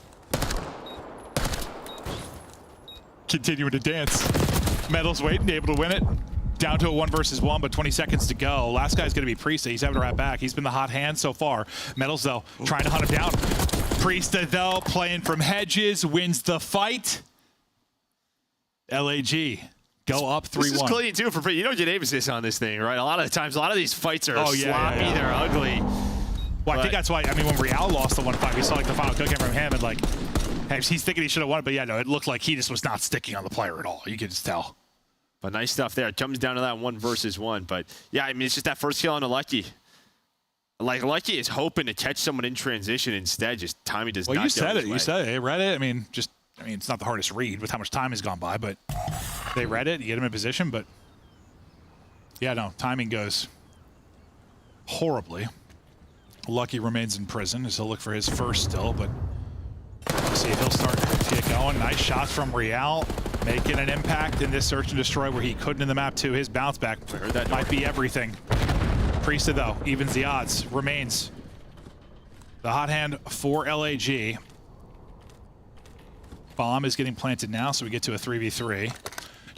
Continuing to dance. Metals waiting, able to win it. Down to a 1 versus 1, but 20 seconds to go. Last guy's going to be Priesta. He's having to wrap back. He's been the hot hand so far. Metals, though, trying to hunt him down. Priesta, though, playing from hedges, wins the fight. LAG go up 3-1. This is clean, too, for you know Davis is on this thing, right? A lot of the times, a lot of these fights are sloppy, they're ugly. Well, I think that's why, I mean, when Real lost the 1-5, we saw like the final cooking from him, and like, hey, he's thinking he should have won it, but yeah, no, it looked like he just was not sticking on the player at all. You could just tell. But nice stuff there. It comes down to that 1 versus 1. But yeah, I mean, it's just that first kill on a Lucky. Like, Lucky is hoping to catch someone in transition instead. Just timing does not. Well, you said it. You said it. They read it. I mean, it's not the hardest read with how much time has gone by, but they read it. You get him in position, but yeah, no, timing goes horribly. Lucky remains in prison as he'll look for his first still, but we'll see if he'll start to get going. Nice shots from Real, making an impact in this search and destroy where he couldn't in the map too. His bounce back might be everything. Priesta, though, evens the odds, remains the hot hand for LAG. Bomb is getting planted now, so we get to a 3v3.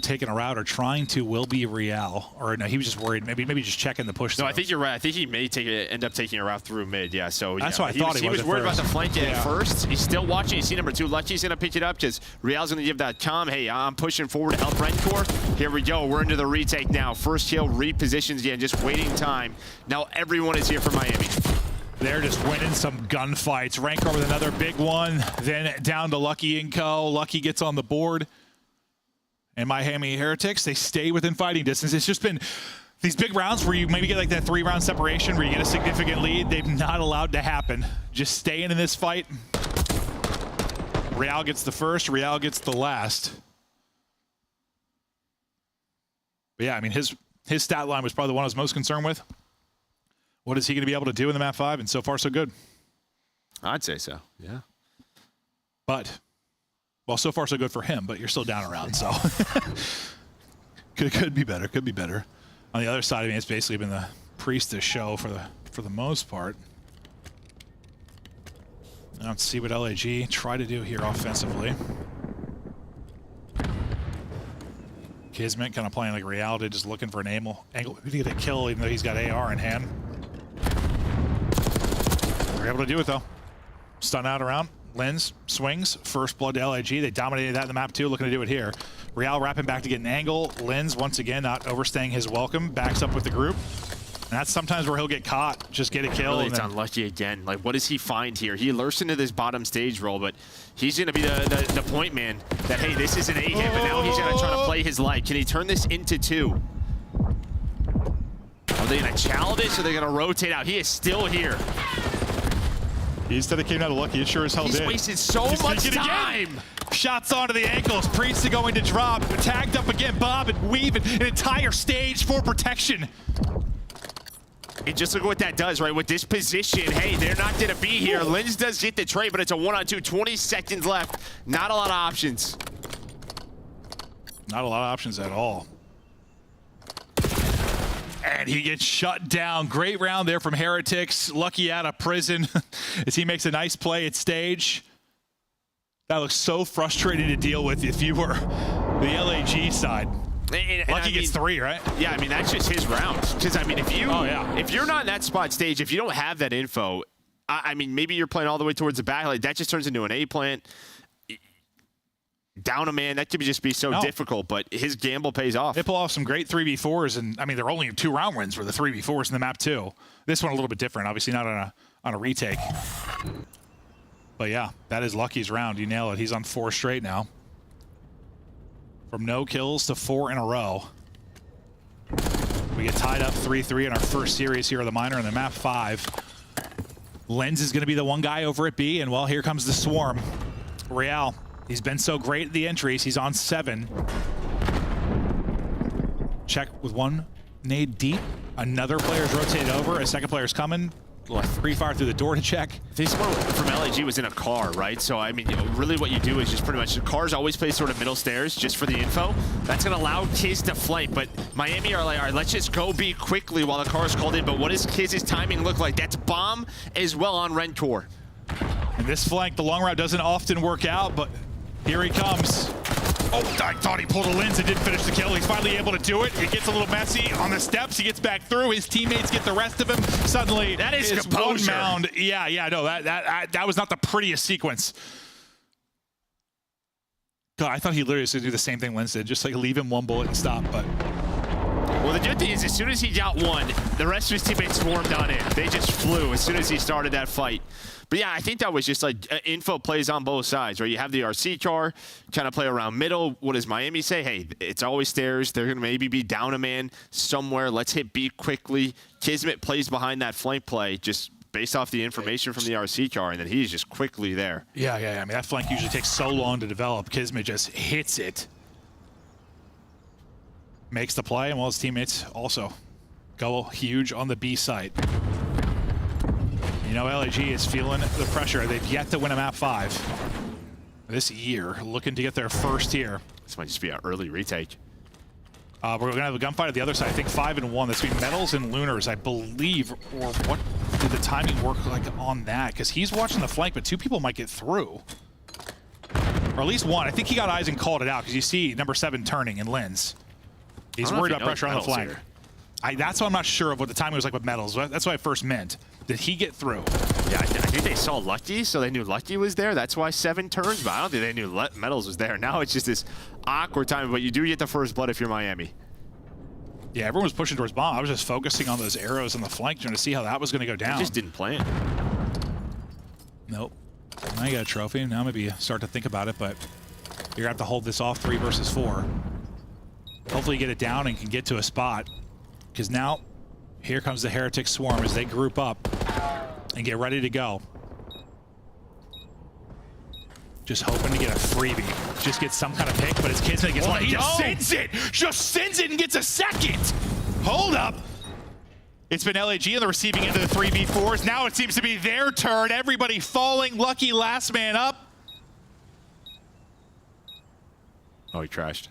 taking a route or trying to will be Real. Or no, he was just worried. Maybe just checking the push. No, I think you're right. I think he may end up taking a route through mid. Yeah, so that's what I thought he was worried about the flank at first. He's still watching. You see number 2. Lucky's going to pick it up because Real's going to give that calm. Hey, I'm pushing forward to help Rencore. Here we go. We're into the retake now. First kill, repositions again, just waiting time. Now everyone is here for Miami. They're just winning some gunfights. Rancor with another big one. Then down to Lucky and Co. Lucky gets on the board. And Miami Heretics, they stay within fighting distance. It's just been these big rounds where you maybe get like that 3-round separation where you get a significant lead. They've not allowed to happen. Just staying in this fight. Real gets the first, Real gets the last. But yeah, I mean, his stat line was probably the one I was most concerned with. What is he going to be able to do in the map 5? And so far, so good. I'd say so, yeah. But, well, so far, so good for him, but you're still down around, so. could be better, could be better. On the other side, I mean, it's basically been the Priestess show for the most part. Now let's see what LAG try to do here offensively. Kismet kind of playing like Real did, just looking for an angle to get a kill, even though he's got AR in hand. They're able to do it though. Stun out around. Lens swings. First blood to LAG. They dominated that in the map too. Looking to do it here. Real wrapping back to get an angle. Lens once again not overstaying his welcome. Backs up with the group. And that's sometimes where he'll get caught. Just get a kill. Really, it's unlucky again. Like, what does he find here? He lurks into this bottom stage role, but he's going to be the point man that, hey, this is an A hit, but now he's going to try to play his life. Can he turn this into 2? Are they going to challenge this or are they going to rotate out? He is still here. He instead of came out of Lucky, it sure as hell did. He's wasted so much time. Shots onto the ankles. Priest going to drop. Tagged up again. Bob and weave an entire stage for protection. And just look at what that does, right? With this position, hey, they're not going to be here. Lens does get the trade, but it's a 1-on-2. 20 seconds left. Not a lot of options. Not a lot of options at all. And he gets shut down. Great round there from Heretics. Lucky out of prison as he makes a nice play at stage. That looks so frustrating to deal with if you were the LAG side. Lucky gets 3, right? Yeah, I mean, that's just his round. Because, I mean, if you're not in that spot stage, if you don't have that info, I mean, maybe you're playing all the way towards the back. Like, that just turns into an A plant. Down a man, that could just be so difficult, but his gamble pays off. They pull off some great 3v4s, and I mean, they're only 2 round wins for the 3v4s in the map too. This one a little bit different, obviously not on a retake. But yeah, that is Lucky's round. You nail it. He's on 4 straight now. From no kills to 4 in a row. We get tied up 3-3 in our first series here of the minor in the map 5. Lens is going to be the one guy over at B, and well, here comes the swarm. Real. He's been so great at the entries. He's on 7. Check with 1 nade deep. Another player's rotated over. A second player's coming. Free fire through the door to check. This one from LAG was in a car, right? So, I mean, really what you do is just pretty much, the cars always play sort of middle stairs just for the info. That's going to allow Kiz to flank, but Miami are like, all right, let's just go B quickly while the car's called in. But what does Kiz's timing look like? That's bomb as well on Rencore. And this flank, the long route doesn't often work out, but here he comes. Oh, I thought he pulled a lens and didn't finish the kill. He's finally able to do it. It gets a little messy on the steps. He gets back through. His teammates get the rest of him. Suddenly, that is composure. One mound. Yeah, no, that was not the prettiest sequence. God, I thought he literally was going to do the same thing Lens did, just like leave him 1 bullet and stop, but... Well, the good thing is, as soon as he got 1, the rest of his teammates swarmed on in. They just flew as soon as he started that fight. But yeah, I think that was just like info plays on both sides, right? You have the RC car, kind of play around middle. What does Miami say? Hey, it's always stairs. They're going to maybe be down a man somewhere. Let's hit B quickly. Kismet plays behind that flank play just based off the information from the RC car, and then he's just quickly there. Yeah. I mean, that flank usually takes so long to develop. Kismet just hits it. Makes the play, and well, his teammates also go huge on the B site. You know, LAG is feeling the pressure. They've yet to win a map 5 this year, looking to get their first here. This might just be an early retake. We're going to have a gunfight at the other side. I think 5-1. That's between Metals and Lunars, I believe. Or what did the timing work like on that? Because he's watching the flank, but 2 people might get through. Or at least one. I think he got eyes and called it out because you see number 7 turning in Lens. He's worried about pressure on the flank. That's why I'm not sure of what the timing was like with Metals. That's what I first meant. Did he get through? Yeah, I think they saw Lucky, so they knew Lucky was there. That's why 7 turns, but I don't think they knew Metals was there. Now it's just this awkward time, but you do get the first blood if you're Miami. Yeah, everyone was pushing towards bomb. I was just focusing on those arrows on the flank trying to see how that was going to go down. They just didn't plan. Nope. Now you got a trophy. Now maybe start to think about it, but you're going to have to hold this off 3 versus 4. Hopefully you get it down and can get to a spot. Because now, here comes the Heretic Swarm as they group up and get ready to go. Just hoping to get a freebie. Just get some kind of pick, but it's Kismet gets one. He just sends it! Just sends it and gets a second! Hold up! It's been LAG on the receiving end of the 3v4s. Now it seems to be their turn. Everybody falling. Lucky last man up. Oh, he trashed.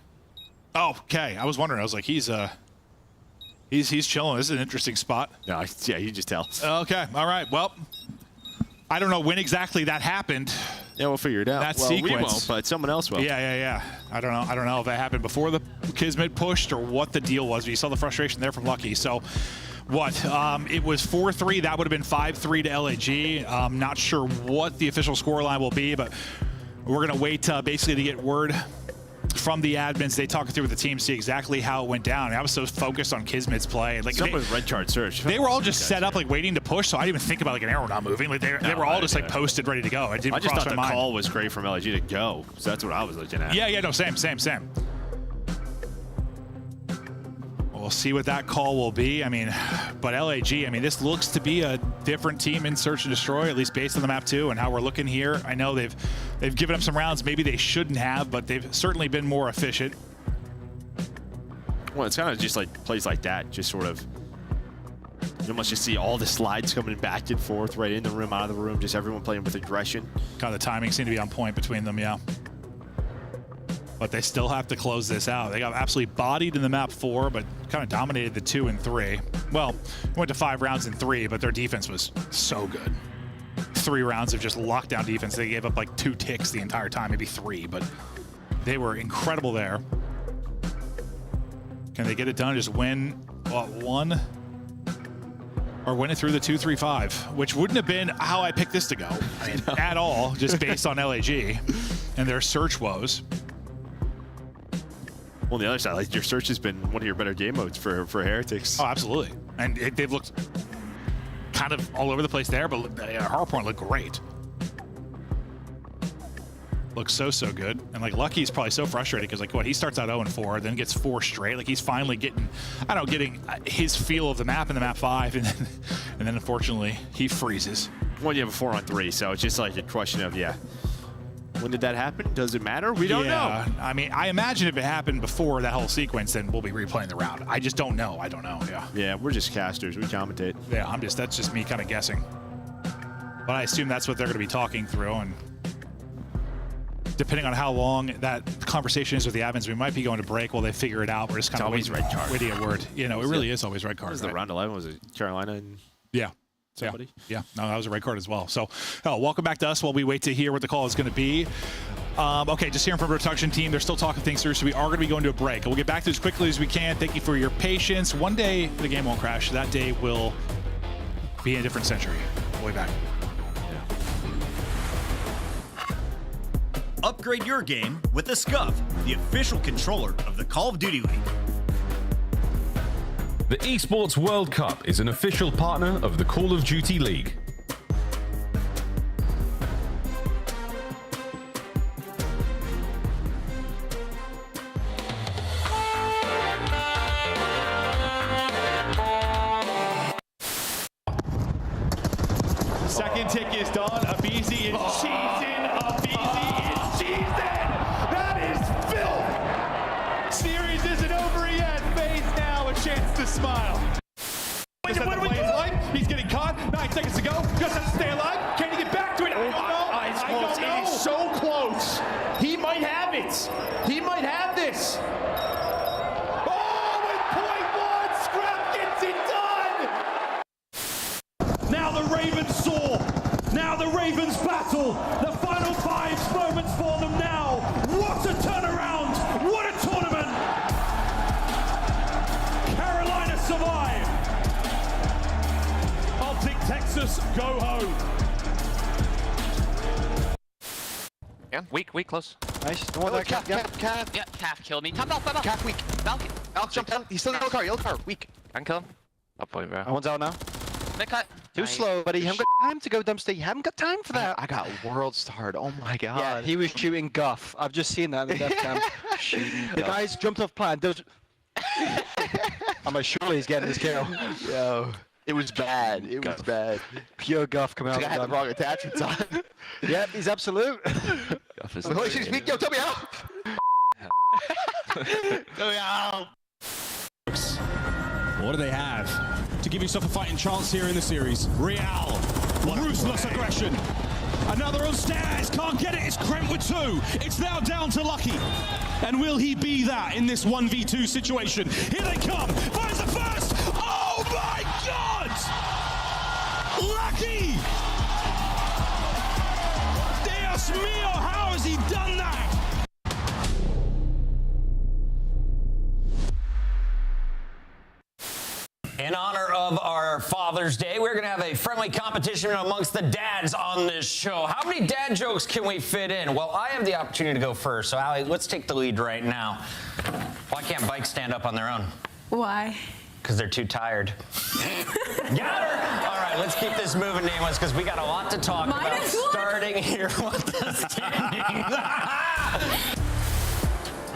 Oh, okay. I was wondering. I was like, he's chilling. This is an interesting spot. No, yeah, you just tell. Okay. All right. Well, I don't know when exactly that happened. Yeah, we'll figure it out. That well, sequence. We won't, but someone else will. Yeah. I don't know if that happened before the Kismet pushed or what the deal was. But you saw the frustration there from Lucky. So, what? It was 4-3. That would have been 5-3 to LAG. I'm not sure what the official scoreline will be, but we're going to wait basically to get word from the admins. They talk through with the team, see exactly how it went down. I was so focused on Kismet's play. Like someone's red chart search. They were all just set up, like waiting to push, so I didn't even think about like an arrow not moving. Like they were all just like posted, ready to go. I just thought the call was great from LG to go. So that's what I was looking at. Yeah, no, same. We'll see what that call will be. I mean, but LAG, I mean, this looks to be a different team in Search and Destroy, at least based on the map too, and how we're looking here. I know they've given up some rounds maybe they shouldn't have, but they've certainly been more efficient. Well, it's kind of just like plays like that, just sort of, you almost just see all the slides coming back and forth, right in the room, out of the room, just everyone playing with aggression. Kind of the timing seemed to be on point between them, yeah. But they still have to close this out. They got absolutely bodied in the map 4, but kind of dominated the 2 and 3. Well, went to 5 rounds in 3, but their defense was so good. 3 rounds of just lockdown defense. They gave up like 2 ticks the entire time, maybe 3, but they were incredible there. Can they get it done? Just win, what, 1? Or win it through the 2-3-5, which wouldn't have been how I picked this to go at all, just based on LAG and their search woes. Well, on the other side, like your search has been one of your better game modes for Heretics. Oh, absolutely. And they've looked kind of all over the place there, but hardpoint looked great. Looks so good. And like Lucky's probably so frustrated because like what, he starts out 0-4, then gets 4 straight. Like he's finally getting, getting his feel of the map in the map 5, and then unfortunately he freezes. Well, you have a 4-on-3, so it's just like a question of when did that happen? Does it matter? We don't know. I mean, I imagine if it happened before that whole sequence, then we'll be replaying the round. I just don't know. I don't know. Yeah, we're just casters. We commentate. Yeah, that's just me kind of guessing. But I assume that's what they're going to be talking through, and depending on how long that conversation is with the admins, we might be going to break while they figure it out. We're just kind of always red card. Waiting a word. It really is always red card. Was the round 11? Was it Carolina and somebody? Yeah, no, that was a red card as well. So, welcome back to us while we wait to hear what the call is going to be. Okay, just hearing from the production team, they're still talking things through, so we are going to be going to a break. We'll get back to it as quickly as we can. Thank you for your patience. One day, the game won't crash. That day will be in a different century. We'll be back. Upgrade your game with the Scuff, the official controller of the Call of Duty League. The Esports World Cup is an official partner of the Call of Duty League. Second tick is done. Abizi is cheesing. Abizi is cheesing. That is filth. Series isn't over yet. FaZe now a chance to smile. What do we do? He's getting caught. 9 seconds to go. Just has to stay alive. Can he get back to it? I don't know. It's so close. He might have it. He might have this. Oh, with .1, Scrap gets it done. Now the Ravens soar. Now the Ravens battle. The final 5 moments for them now. Jesus, go home. Yeah, weak, close. Nice. No one there. Calf. Yeah, Calf killed me. Top Valk. Calf weak. Valk Jump down. He's still in yellow car. Weak. I can kill him. Up point, bro. One's out now. Mid cut. Too slow, buddy. You haven't got time to go dumpster. You haven't got time for that. I got world starred. Oh my god. Yeah, he was shooting guff. I've just seen that in the death cam. The guy's jumped off plan. I'm like, surely he's getting his kill. Yo. It was bad. It was bad. Pure guff coming out. I had the wrong attachments on. Yep, he's absolute. Guff is speak. Yo, tell me out. Tell me out. What do they have to give yourself a fighting chance here in the series? Real, ruthless aggression. Another on stairs, can't get it. It's Krent with 2. It's now down to Lucky. And will he be that in this 1v2 situation? Here they come. Finds the first. Oh my God! Lucky! Dios mío, how has he done that? In honor of our Father's Day, we're going to have a friendly competition amongst the dads on this show. How many dad jokes can we fit in? Well, I have the opportunity to go first, so Allie, let's take the lead right now. Why can't bikes stand up on their own? Why? Because they're too tired. Got her! All right, let's keep this moving, nameless, because we got a lot to talk about starting here with the standings.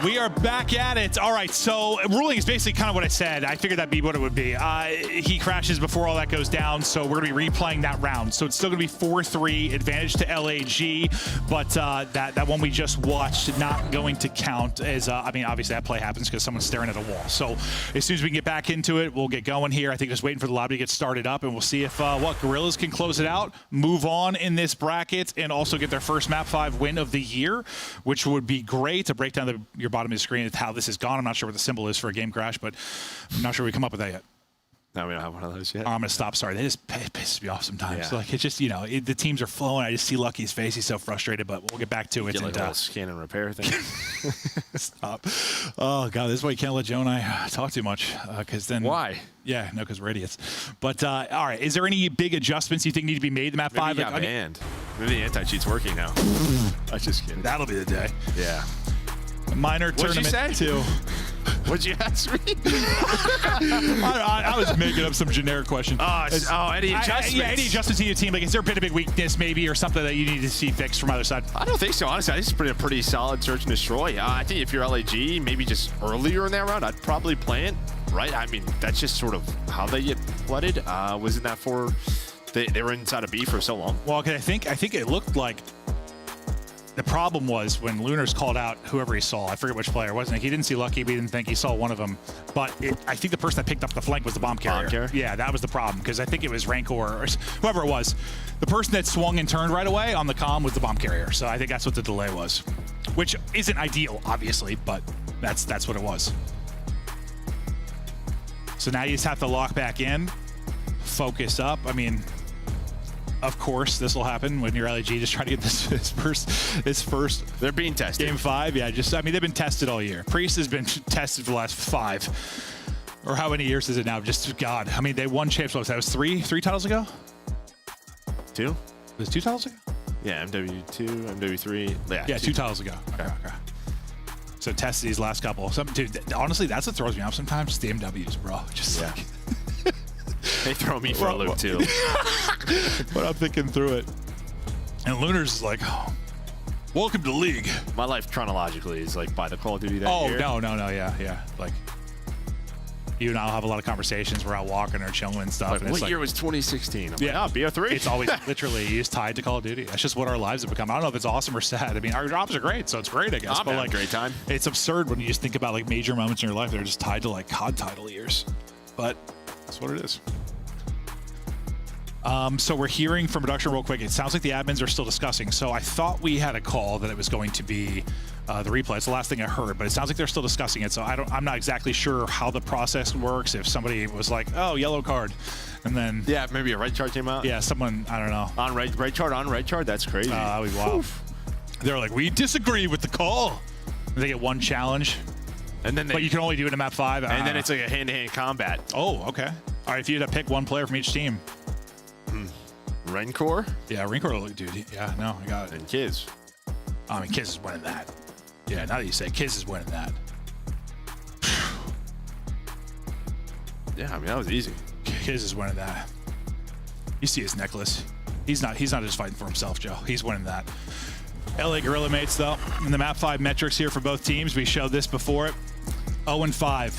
We are back at it. All right, so ruling is basically kind of what I said. I figured that'd be what it would be. He crashes before all that goes down, so we're going to be replaying that round. So it's still going to be 4-3, advantage to LAG, but that one we just watched not going to count as, I mean, obviously that play happens because someone's staring at a wall. So as soon as we can get back into it, we'll get going here. I think just waiting for the lobby to get started up, and we'll see if Gorillas can close it out, move on in this bracket, and also get their first Map 5 win of the year, which would be great. To break down your bottom of the screen is how this has gone. I'm not sure what the symbol is for a game crash, but I'm not sure we come up with that yet. No, we don't have one of those yet. I'm going to stop. Sorry. That just pisses me off sometimes. Yeah. Like, it's just, you know, the teams are flowing. I just see Lucky's face. He's so frustrated, but we'll get back to it. Get like a little scan and repair thing. Stop. Oh, God. This is why you can't let Joe and I talk too much. Because then. Why? Yeah, no, because we're idiots. But, all right. Is there any big adjustments you think need to be made in Map 5? Maybe got banned. Maybe the anti-cheat's working now. I'm just kidding. That'll be the day. Yeah. Minor tournament. What'd you say? What'd you ask me? I was making up some generic question. Any adjustments? Yeah, any adjustments to your team? Like, is there been a big weakness maybe or something that you need to see fixed from either side? I don't think so, honestly. I think it's a pretty solid search and destroy. I think if you're LAG, maybe just earlier in that round, I'd probably plant, right? I mean, that's just sort of how they get flooded. Wasn't that for... They were inside of B for so long? Well, okay, I think it looked like... The problem was when Lunars called out whoever he saw. I forget which player, wasn't it? He didn't see Lucky, but he didn't think he saw one of them. But I think the person that picked up the flank was the bomb carrier. Yeah, that was the problem, because I think it was Rancor or whoever it was. The person that swung and turned right away on the comm was the bomb carrier. So I think that's what the delay was, which isn't ideal, obviously, but that's what it was. So now you just have to lock back in, focus up. I mean, of course, this will happen when you're LAG just trying to get this first. They're being tested. Game 5, yeah. I mean, they've been tested all year. Priest has been tested for the last 5, or how many years is it now? Just God. I mean, they won champs. That was three titles ago. 2? Was it 2 titles ago? Yeah, MW2, MW3. Yeah, 2 titles ago. Okay. So tested these last couple. Dude, honestly, that's what throws me off sometimes. The MWs, bro. Just like. They throw me for a loop, too. But I'm thinking through it. And Lunars is like, oh, welcome to the league. My life chronologically is like by the Call of Duty that year. Oh, no, yeah. Like, you and I'll have a lot of conversations. We're out walking or chilling and stuff. Like, and what year was 2016? Yeah, BO3. It's always literally just tied to Call of Duty. That's just what our lives have become. I don't know if it's awesome or sad. I mean, our jobs are great, so it's great, I guess. I'm having a great time. It's absurd when you just think about like major moments in your life that are just tied to like COD title years. But that's what it is. So we're hearing from production real quick. It sounds like the admins are still discussing. So I thought we had a call that it was going to be the replay. It's the last thing I heard, but it sounds like they're still discussing it. So I'm not exactly sure how the process works. If somebody was like, oh, yellow card, and then maybe a red chart came out. Yeah, someone, I don't know. On red chart. That's crazy. Wow. They're like, we disagree with the call. They get one challenge, and then but you can only do it in Map 5. And then it's like a hand-to-hand combat. Oh, okay. All right, if you had to pick one player from each team. Rencor? Yeah, Rencor, dude. Yeah, no, I got it. And Kiz. I mean, Kiz is winning that. Yeah, now that you say Kiz is winning that. Yeah, I mean, that was easy. Kiz is winning that. You see his necklace. He's not just fighting for himself, Joe. He's winning that. LA Gorilla mates, though, in the map 5 metrics here for both teams. We showed this before it. 0-5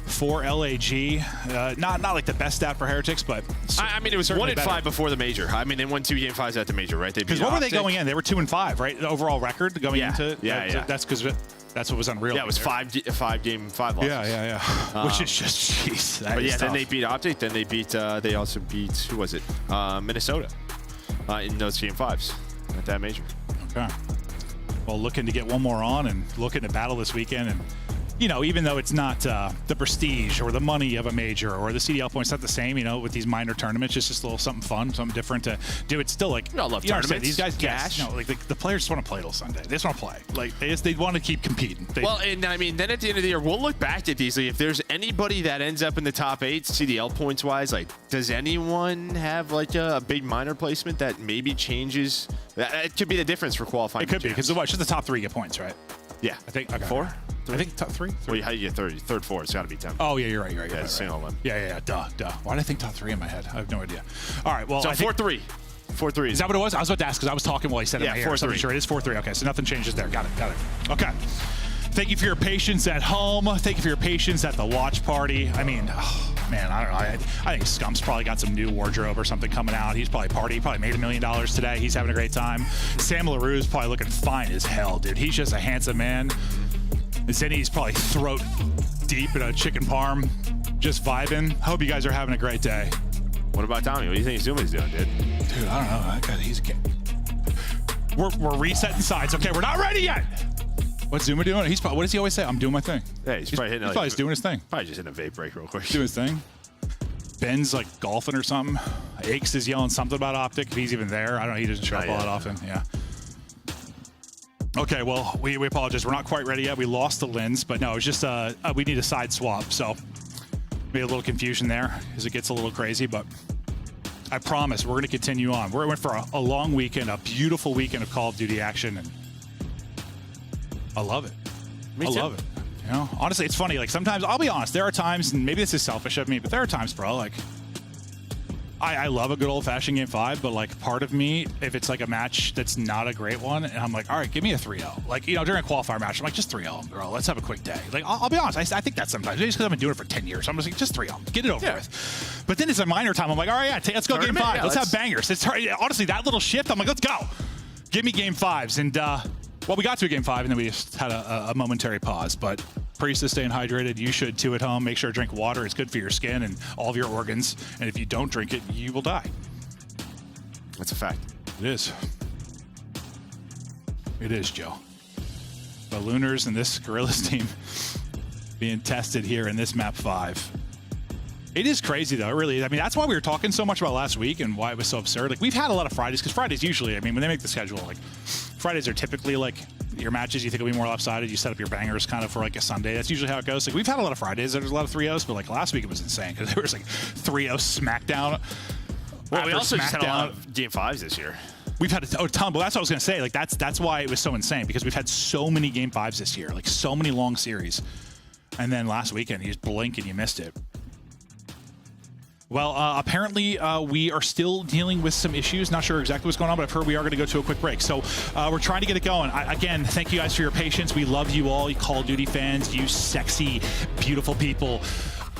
for LAG. Not like the best stat for Heretics, but I mean, it was 1-5 before the major. I mean, they won 2 game 5s at the major, right? Because what were they going in? They were 2-5, right? The overall record going into. Yeah. That's because that's what was unreal. Yeah, it was 5 game 5 losses. Yeah. Which is just jeez. But yeah, then they beat Optic. Then they beat. They also beat, who was it? Minnesota in those game 5s at that major. Okay. Well, looking to get one more on and looking to battle this weekend. And, you know, even though it's not the prestige or the money of a major or the CDL points, not the same, you know, with these minor tournaments, it's just a little something fun, something different to do. It's still like, I love tournaments. These guys, Gash. you know, like the players just want to play till Sunday. They just want to play. Like, they want to keep competing. Well, and I mean, then at the end of the year, we'll look back at these. Like, if there's anybody that ends up in the top 8 CDL points wise, like, does anyone have like a big minor placement that maybe changes? It could be the difference for qualifying. It could be because just the top 3 get points, right? Yeah, I think. Okay. 4? I think top 3. Well, how do you get third 4? It's got to be 10. Oh yeah, you're right. Yeah, single one. Yeah. Duh. Why did I think top 3 in my head? I have no idea. All right. Well, so 4-3. 4-3. Is that what it was? I was about to ask because I was talking while he said it. Yeah, in my ear. 4-3. Sure, it is 4-3. Okay, so nothing changes there. Got it. Okay. Thank you for your patience at home. Thank you for your patience at the watch party. I mean, oh, man, I don't know. I think Scump's probably got some new wardrobe or something coming out. He's probably partying. He probably made $1 million today. He's having a great time. Sam LaRue's probably looking fine as hell, dude. He's just a handsome man. Zenny's probably throat deep in a chicken parm, just vibing. Hope you guys are having a great day. What about Tommy? What do you think Zuma's doing, dude? Dude, I don't know. That guy, he's a kid. We're resetting sides. Okay, we're not ready yet. What's Zuma doing? What does he always say? I'm doing my thing. Yeah, he's probably hitting. He's probably doing his thing. Probably just hitting a vape break real quick. Doing his thing. Ben's like golfing or something. Aches is yelling something about Optic. If he's even there, I don't know. He doesn't show up all that often. Yeah. Okay, well, we apologize. We're not quite ready yet. We lost the lens, but no, it's just we need a side swap. So maybe a little confusion there as it gets a little crazy, but I promise we're going to continue on. We're in for a long weekend, a beautiful weekend of Call of Duty action, and I love it. Me too. I love it. You know, honestly, it's funny. Like sometimes, I'll be honest, there are times, and maybe this is selfish of me, but there are times, bro, like I love a good old-fashioned game 5, but like part of me, if it's like a match that's not a great one, and I'm like, all right, give me a 3-0. Like, you know, during a qualifier match, I'm like, just 3-0, bro. Let's have a quick day. Like, I'll be honest, I think that sometimes. Maybe it's because I've been doing it for 10 years. I'm just like, just 3-0. Get it over with. But then it's a minor time. I'm like, all right, yeah, let's go game 5. Let's have bangers. It's honestly, that little shift, I'm like, let's go. Give me game 5s. And, well, we got to a game 5, and then we just had a momentary pause. But Priest is staying hydrated. You should, too, at home. Make sure to drink water. It's good for your skin and all of your organs. And if you don't drink it, you will die. That's a fact. It is. It is, Joe. The Lunars and this Gorillas team being tested here in this map 5. It is crazy, though. It really is. I mean, that's why we were talking so much about last week and why it was so absurd. Like, we've had a lot of Fridays, because Fridays usually, I mean, when they make the schedule, like, Fridays are typically, like, your matches you think will be more lopsided. You set up your bangers kind of for, like, a Sunday. That's usually how it goes. Like, we've had a lot of Fridays. There's a lot of 3-0s, but, like, last week it was insane, because there was, like, 3-0 SmackDown. Well, we also just had a lot of game 5s this year. We've had a ton. Well, that's what I was going to say. Like, that's why it was so insane, because we've had so many game 5s this year, like, so many long series. And then last weekend, you just blink and you missed it. Well, apparently we are still dealing with some issues. Not sure exactly what's going on, but I've heard we are going to go to a quick break. So we're trying to get it going. Again, thank you guys for your patience. We love you all, you Call of Duty fans, you sexy, beautiful people.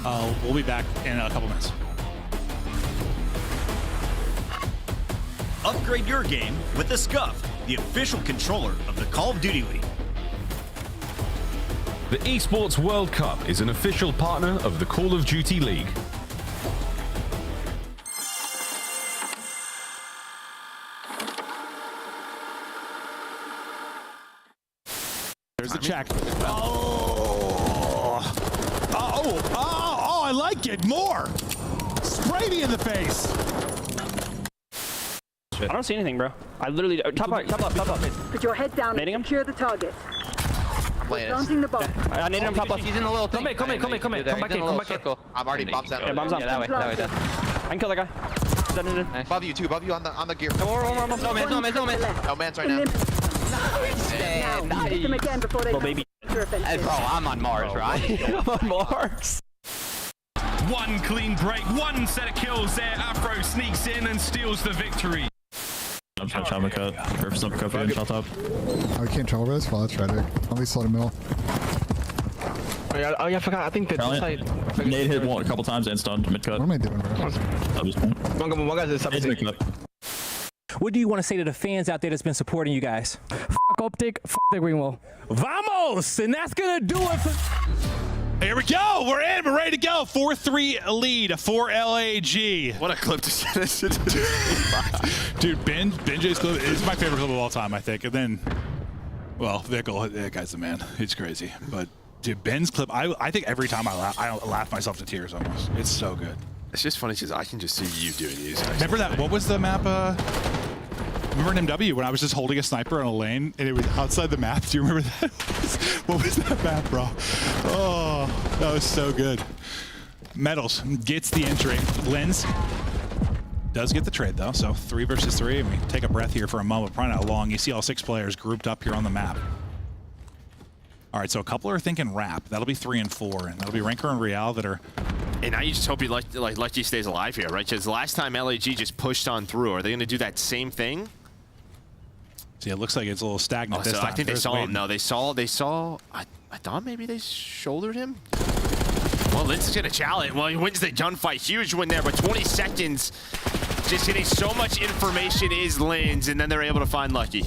We'll be back in a couple minutes. Upgrade your game with the Scuff, the official controller of the Call of Duty League. The Esports World Cup is an official partner of the Call of Duty League. There's the check. Oh, I like it more. Spray me in the face. I don't see anything, bro. I literally top up. Put your head down. Nading him. Secure the target. I'm playing Planting the bomb. I naded him top left. He's in the little Come thing. back in. Come back in. I'm already bombs out. Yeah, bombs out. Yeah, that way. I can kill that guy. Nice. Above you, too. Above you on the gear. No man. No man's right now. Little baby. Hey, bro, I'm on Mars, right? I'm on Mars. One clean break, one set of kills there. Afro sneaks in and steals the victory. I'm trying to cut. Surface uppercut for shot top. Oh, we can't travel this? Well, that's tragic. At least slow the middle. Oh yeah, I forgot. I think that Nade hit one a couple times and stunned mid cut. What am I doing, bro? One guy's mid cut. What do you want to say to the fans out there that's been supporting you guys? Fuck Optic, fuck the green wall. Vamos! And that's gonna do it for... Here we go. We're in. We're ready to go. 4-3 lead for LAG. What a clip to send us into. Dude, Benji's clip is my favorite clip of all time, I think. And then, well, Vickle, that guy's the man. He's crazy. But, dude, Ben's clip, I think every time I laugh myself to tears almost. It's so good. It's just funny because I can just see you doing these. Remember that? What was the map? Remember in MW when I was just holding a sniper on a lane and it was outside the map? Do you remember that? What was that map, bro? Oh, that was so good. Metals gets the entry. Lens does get the trade though. So 3 versus 3. And we take a breath here for a moment. Probably not long. You see all 6 players grouped up here on the map. All right, so a couple are thinking Rap. That'll be 3 and 4, and that'll be Ranker and Real that are. And now you just hope Lucky stays alive here, right? Because the last time LAG just pushed on through, are they going to do that same thing? See, it looks like it's a little stagnant this time. I think they saw him. No, they saw. I thought maybe they shouldered him. Well, Linz is going to challenge. Well, he wins the gunfight. Huge win there, but 20 seconds. Just getting so much information is Linz, and then they're able to find Lucky.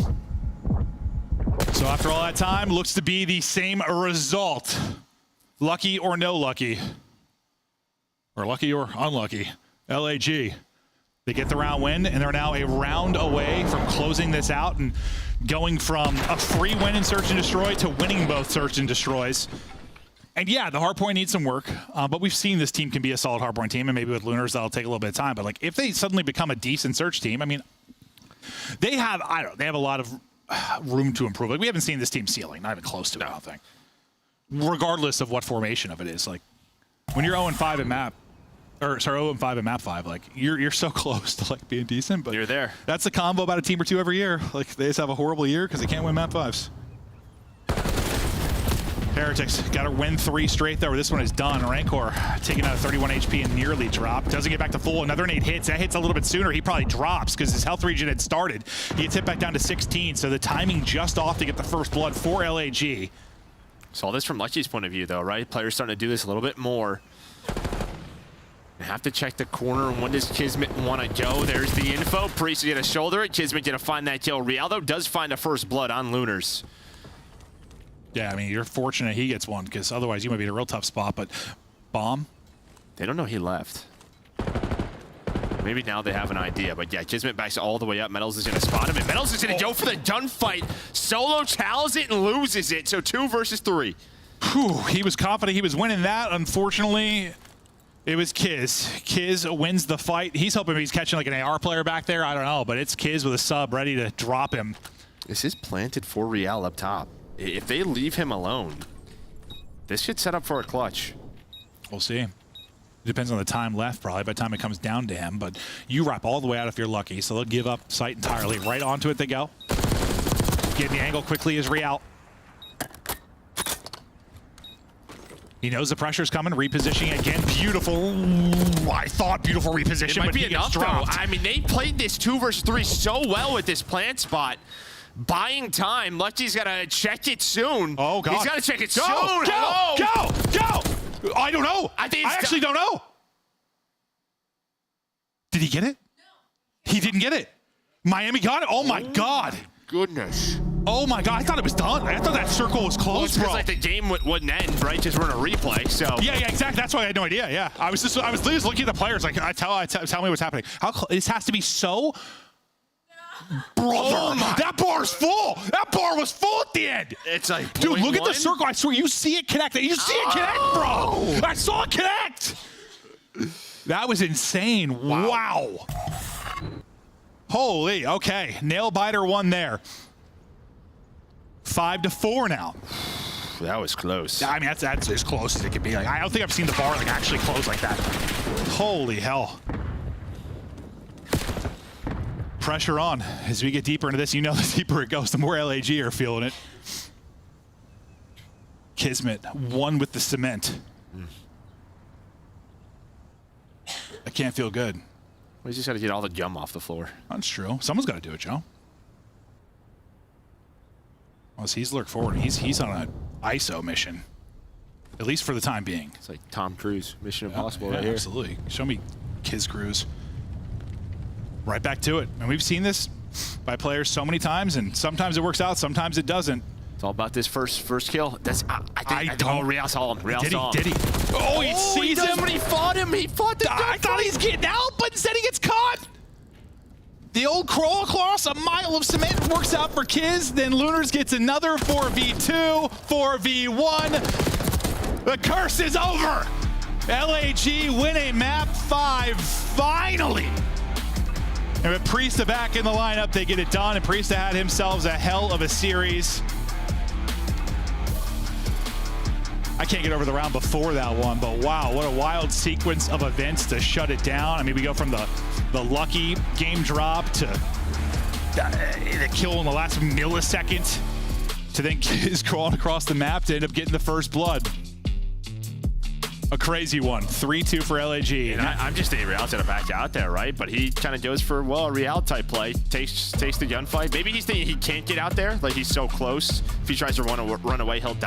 So after all that time, looks to be the same result. Lucky or no lucky. Or lucky or unlucky. LAG. They get the round win, and they're now a round away from closing this out and going from a free win in Search and Destroy to winning both Search and Destroys. And yeah, the hardpoint needs some work, but we've seen this team can be a solid hardpoint team, and maybe with Lunars that'll take a little bit of time. But like, if they suddenly become a decent Search team, I mean, they have a lot of room to improve. Like, we haven't seen this team ceiling, not even close to it, I don't think. Regardless of what formation of it is, like when you're 0-5 in map. Or sorry, 0-5 in map 5. Like you're so close to like being decent, but you're there. That's the combo about a team or two every year. Like they just have a horrible year because they can't win map 5s. Heretics got to win 3 straight though. This one is done. Rancor taking out 31 HP and nearly dropped. Doesn't get back to full. Another nade hits. That hits a little bit sooner. He probably drops because his health regen had started. He gets hit back down to 16. So the timing just off to get the first blood for LAG. Saw this from Lucky's point of view though, right? Players starting to do this a little bit more. Have to check the corner. When does Kismet want to go? There's the info. Priest is going to shoulder it. Kismet going to find that kill. Rialdo does find a first blood on Lunars. Yeah, I mean, you're fortunate he gets one because otherwise you might be in a real tough spot. But Bomb? They don't know he left. Maybe now they have an idea. But yeah, Kismet backs all the way up. Metals is going to spot him. And Metals is going to go for the gunfight. Solo challenges it and loses it. So 2 versus 3. Whew, he was confident he was winning that. Unfortunately, it was Kiz. Kiz wins the fight. He's hoping he's catching like an AR player back there. I don't know, but it's Kiz with a sub ready to drop him. This is planted for Real up top. If they leave him alone, this should set up for a clutch. We'll see. It depends on the time left, probably, by the time it comes down to him. But you wrap all the way out if you're lucky, so they'll give up sight entirely. Right onto it they go. Getting the angle quickly is Real. He knows the pressure's coming, repositioning again. Beautiful. I thought beautiful reposition, it might but be he enough, gets dropped. though. I mean, they played this 2 versus 3 so well with this plant spot. Buying time. Lucky's got to check it soon. Oh, God. He's got to check it Go, soon. Go! I don't know. I actually don't know. Did he get it? No. He didn't get it. Miami got it? Oh, my God. Goodness. Oh my God, I thought it was done. I thought that circle was closed, bro. It's like the game wouldn't end, right? Just run a replay, so. Yeah, exactly. That's why I had no idea, yeah. I was just looking at the players, like, tell me what's happening. This has to be so. Brother, oh that bar's full. That bar was full at the end. It's like, dude, look at the circle. I swear, you see it connect. You see it connect, bro. I saw it connect. That was insane. Wow. Holy, okay. Nail biter won there. 5-4 now. That was close. I mean, that's as close as it can be. Like, I don't think I've seen the bar like actually close like that. Holy hell. pressure on. As we get deeper into this, you know the deeper it goes, the more LAG are feeling it. Kismet, one with the cement. I can't feel good. We just got to get all the gum off the floor. That's true. Someone's got to do it, Joe. Well, he's lurked forward. He's on an ISO mission, at least for the time being. It's like Tom Cruise, Mission Impossible right here. Absolutely. Show me Kiz Cruise. Right back to it. And we've seen this by players so many times, and sometimes it works out, sometimes it doesn't. It's all about this first kill. That's I don't. Real saw him. Real saw him. Did he? Oh, he sees him. But he fought him. He fought the guy. I thought he's getting out, but instead he gets caught. The old crawl across a mile of cement works out for Kiz. Then Lunars gets another 4v2, 4v1. The curse is over. LAG win a map 5 finally. And with Priesta back in the lineup, they get it done. And Priesta had himself a hell of a series. I can't get over the round before that one, but wow, what a wild sequence of events to shut it down. I mean, we go from the lucky game drop to the kill in the last millisecond to then Kiz crawling across the map to end up getting the first blood. A crazy one. 3-2 for LAG. And I'm just thinking Real's gonna back out there, right? But he kind of goes for, well, a Real type play. Takes the gunfight. Maybe he's thinking he can't get out there. Like, he's so close. If he tries to run away, he'll die.